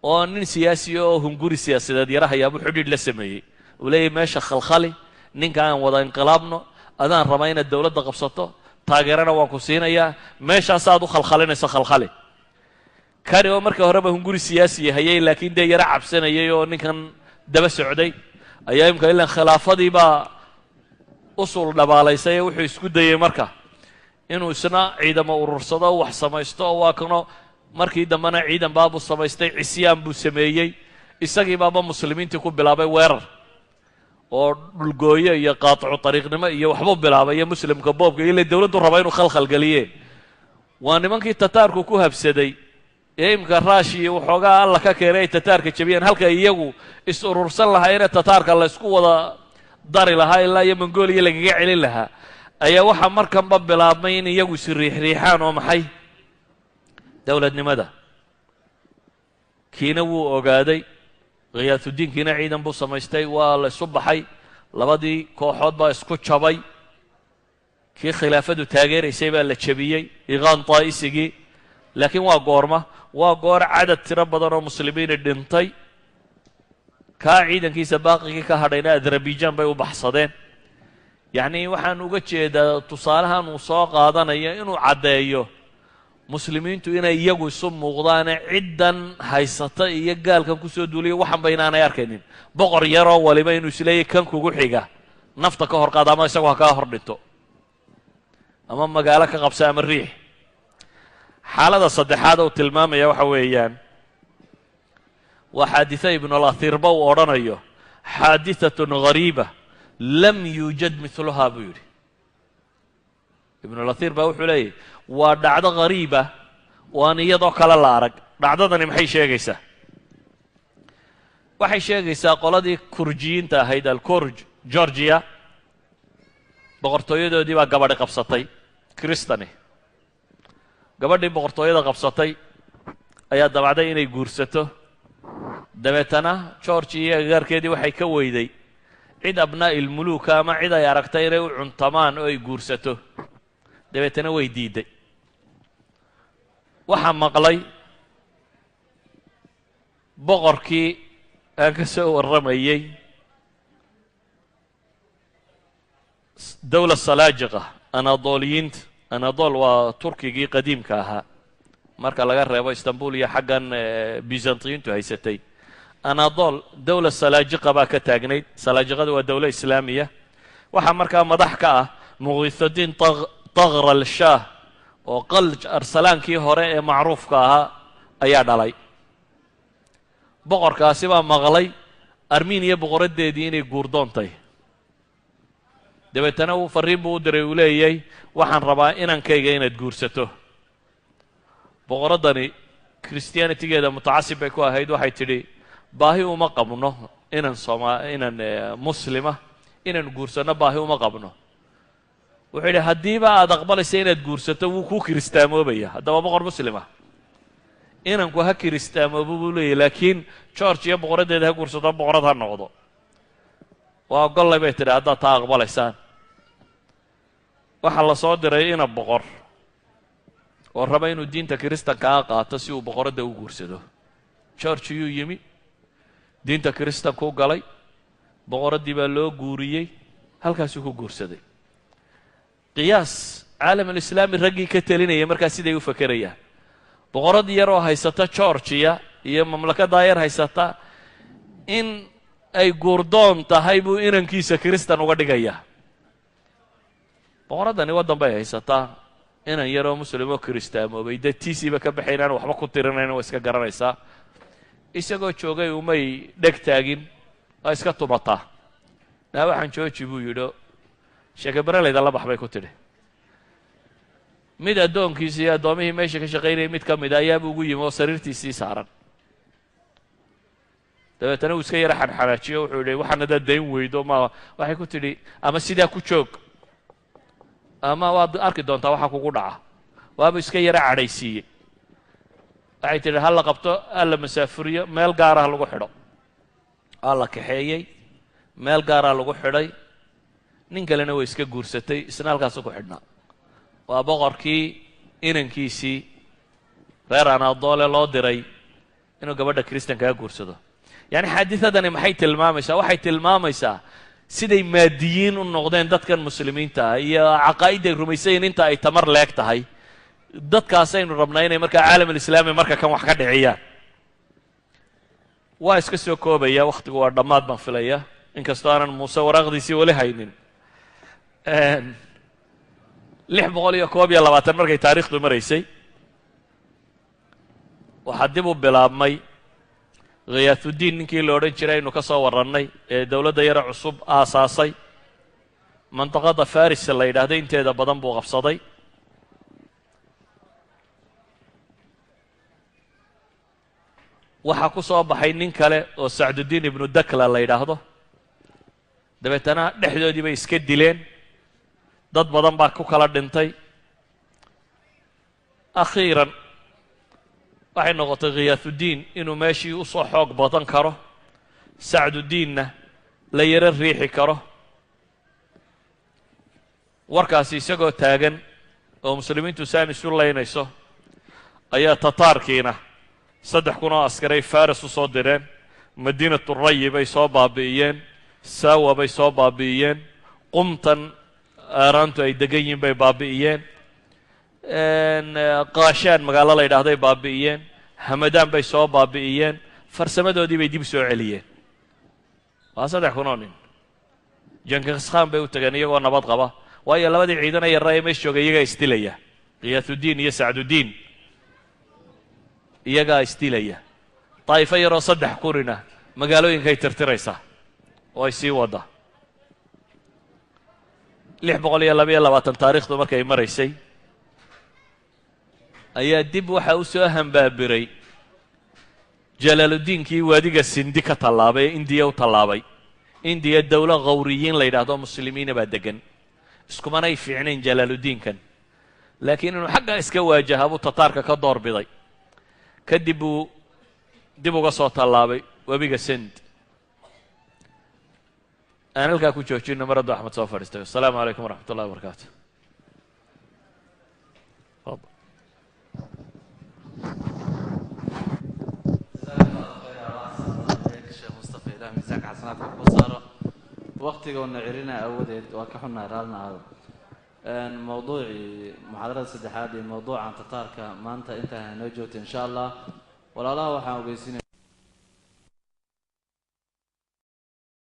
oo nin siyaasi oo hunguri siyaasadeed yarahayaabuu xidhiidh la sameeyey uu leeyahy meesha khalkhali ninka aan wada inqilaabno adaan rabaa inaad dowladda qabsato taageerana waan ku siinayaa meeshaasaad u khalkhalinayso khalkhali kani oo markii horeba hunguri siyaasi hayay laakiin dee yaro cabsanayay oo ninkan daba socday ayaa imika ilan khilaafadii baa usul dhabaalaysay wuxuu isku dayey marka inuu isna ciidamo urursado wax samaysto oo waa kano markii dambena ciidan baabuu samaystay cisyaan buu sameeyey isagii baaba muslimiintii ku bilaabay weerar oo dhulgooyo iyo qaaticu ariiqnimo iyo waxbuu bilaabay iyo muslimka boobka ile dowladdu raba inuu khalkhalgeliye waa nimankii tataarku ku habsaday ee imika raashiya waxoogaa alla ka keenay ay tataarka jabiyeen halka iyagu is urursan lahaayeenee tataarka la ysku wada dari lahaa ilaa iyo mongolia lagaga celin lahaa ayaa waxaa markanba bilaabmay in iyagu is riixriixaan oo maxay dowladnimada kiina wuu ogaaday khiyaasudiinkiina ciidan buu samaystay waa la isu baxay labadii kooxood baa isku jabay kii khilaafadu taageeraysay baa la jabiyey iqaan taa'isigii laakiin waa goorma waa goor cadad tiro badan oo muslimiini dhintay kaa ciidankiisa baaqigii ka hadhayna adarabijaan bay u baxsadeen yacnii waxaan uga jeedaa tusaalahan uu soo qaadanayo inuu caddeeyo muslimiintu inay iyagu isu muuqdaane ciddan haysata iyo gaalkan kusoo duuliya waxanba inaanay arkaynin boqor yaroo waliba inuu isleeyahy kan kugu xiga nafta ka hor qaada ama isagoo ha kaa hor dhinto ama magaalo ka qabsa ama riix xaalada saddexaad uu tilmaamaya waxa weeyaan waa xaaditha ibnulahirba uu odhanayo xaadihatun ghariiba lam yuujad miluhaa buu yidhi ibnulahir baa wuxuu leeyahy waa dhacdo ghariiba oo aan iyadoo kale la arag dhacdadani maxay sheegaysaa waxay sheegaysaa qoladii kurjiyiinta ahayd alkurj georgiya boqortooyadoodii baa gabadhi qabsatay kristani gabadhii boqortooyada qabsatay ayaa dabacday inay guursato dabeetana georgia iyo agaarkeedii waxay ka weyday cid abnaa'ilmuluuka ama cid ay aragtay inay u cuntamaan oo ay guursato dabeetana way diidday waxaa maqlay boqorkii aan ka soo warramayey dowla salaajiqa anadoliyiinta anadol waa turkigii qadiimka ahaa marka laga reebo istanbul iyo xaggan byzantiyiintu haysatay anadol dowla salaajiqa baa ka taagnayd salaajiqada waa dowlo islaamiya waxaa markaa madax ka ah muqiisudiin taqral shaah oo qalj arsalaankii hore ee macruufka ahaa ayaa dhalay boqorkaasi baa maqlay armeniya boqoradeedii inay guurdoontay dabeetana uu farriin buu u diray uu leeyay waxaan rabaa inankayga inaad guursato boqoraddani christianitigeeda mutacasib bay ku ahayd waxay tidhi baahi uma qabno inaan muslima inaan guursanno baahi uma qabno wuxuu yidhi haddiiba aad aqbalaysa inaad guursato wuu kuu kiristaamoobaya haddaba boqor muslima inanku ha kiristaamoobo buu leeyahy laakiin george iyo boqoraddeeda ha guursato boqorad ha noqdo waa ogollay bay tidhi haddaad taa aqbalaysaan waxaa la soo diray ina boqor oo raba inuu diinta kiristankaa qaato si uu boqoradda u guursado george yuu yimi diinta kiristankuu galay boqoraddii baa loo guuriyey halkaasuu ku guursaday qiyaas caalamulislaami raggii ka telinaya markaa siday u fakerayaan boqorad yaroo haysata georgiya iyo mamlakadaa yar haysata in ay guurdoon tahay buu inankiisa kiristan uga dhigayaa boqoraddani waddan bay haysataa inan yaroo muslimoo kiristaamoobay dee tiisiiba ka baxay inaan waxba ku tirinayn waa iska garanaysaa isagoo joogay umay dheg taagin waa iska tumataa naa waxaan jooji buu yidho sheekabareleyda la bax bay ku tidhi mid addoonkiisa iyo addoomihii meesha ka shaqaynayay mid ka mida ayaabuu ugu yimi oo sariirtiisii saaran dabeetana uu iska yara xanxanaajiyo wuxuu yidhi waxaan haddaad dayn weydo ma waxay ku tidhi ama sidaa ku joog ama waad arki doontaa waxaa kugu dhaca waabuu iska yara cadhaysiiyey waxay tidhi ha la qabto ha la masaafuriyo meel gaara ha lagu xidho aa la kaxeeyey meel gaaraa lagu xidhay nin kalena way iska guursatay isna halkaasuu ku xidhnaa waa boqorkii inankiisii reer anadoole loo diray inuu gabadha kristankaa guursado yacni xaadiadani maxay tilmaamaysaa waxay tilmaamaysaa siday maadiyiin u noqdeen dadkan muslimiinta ah iyo caqaa'idday rumaysayin inta ay tamar leeg tahay dadkaasaynu rabnaa inay markaa caalamulislaami marka kan wax ka dhiciyaan waa iska soo koobaya wakhtigu waa dhammaad baan filaya inkastoo aanan muuse waraaqdiisii weli haynin 621 markay taariikhdu maraysay waxaa dib u bilaabmay khiyaatuddiin ninkii la odhan jiray aynu ka soo warrannay ee dowladda yare cusub aasaasay mandaqada faris la yidhaahdo inteeda badan buu qabsaday waxaa ku soo baxay nin kale oo sacduddiin ibnu dakla la yidhaahdo dabeetana dhexdoodii bay iska dileen dad badan baa ku kala dhintay akhiiran waxay noqotay khiyaatuddiin inuu meeshii u soo xoog badan karo sacduddiinna la yaro riixi karo warkaasi isagoo taagan oo muslimiintu saan isu laynayso ayaa tataarkiina 3,000 oo askaray faris u soo direen madiinatu rayi bay soo baabi'iyeen saawa bay soo baabi'iyeen qumtan aaraantu ay degan yihiin bay baabi'iyeen qaashaan magaalo la yidhaahday baabi'iyeen hamadaan bay soo baabi'iyeen farsamadoodii bay dib soo celiyeen waa 3,000 oo nin jankiskhaan bay u tageen iyagoo nabad qaba waayo labadii ciidan ee yarraa ee meesha joogay iyagaa isdilaya khiyaatuddiin iyo sacduddiin iyagaa isdilaya daa'ifo yaroo 3 kunina magaalooyinkay tirtiraysaa oo ay sii wadda 622 taariikhdu markay maraysay ayaa dib waxa u soo hambaabiray jalaaluddiinkii waadiga sindi ka tallaabay ee indiya u tallaabay indiya dowlo khawriyiin la yidhaahdo muslimiina baa degan iskumanay fiicnayn jalaaluddiinkan laakiin inuu xaggaa iska waajaha buu tataarka ka door biday kadib buu dib uga soo tallaabay webiga sind aan halkaa ku joojino mar hadduu axmed soo fadhiistay assalaamu calaykum waraxmat ullahi wabarakaatu waqtigoona cirina awadeed waa ka xunnahay raalna aado mawduucii muxaadarada saddexaad iyo mawduucan tataarka maanta intaan noo joogta insha allah walaalaha waxaan ogeysiinaya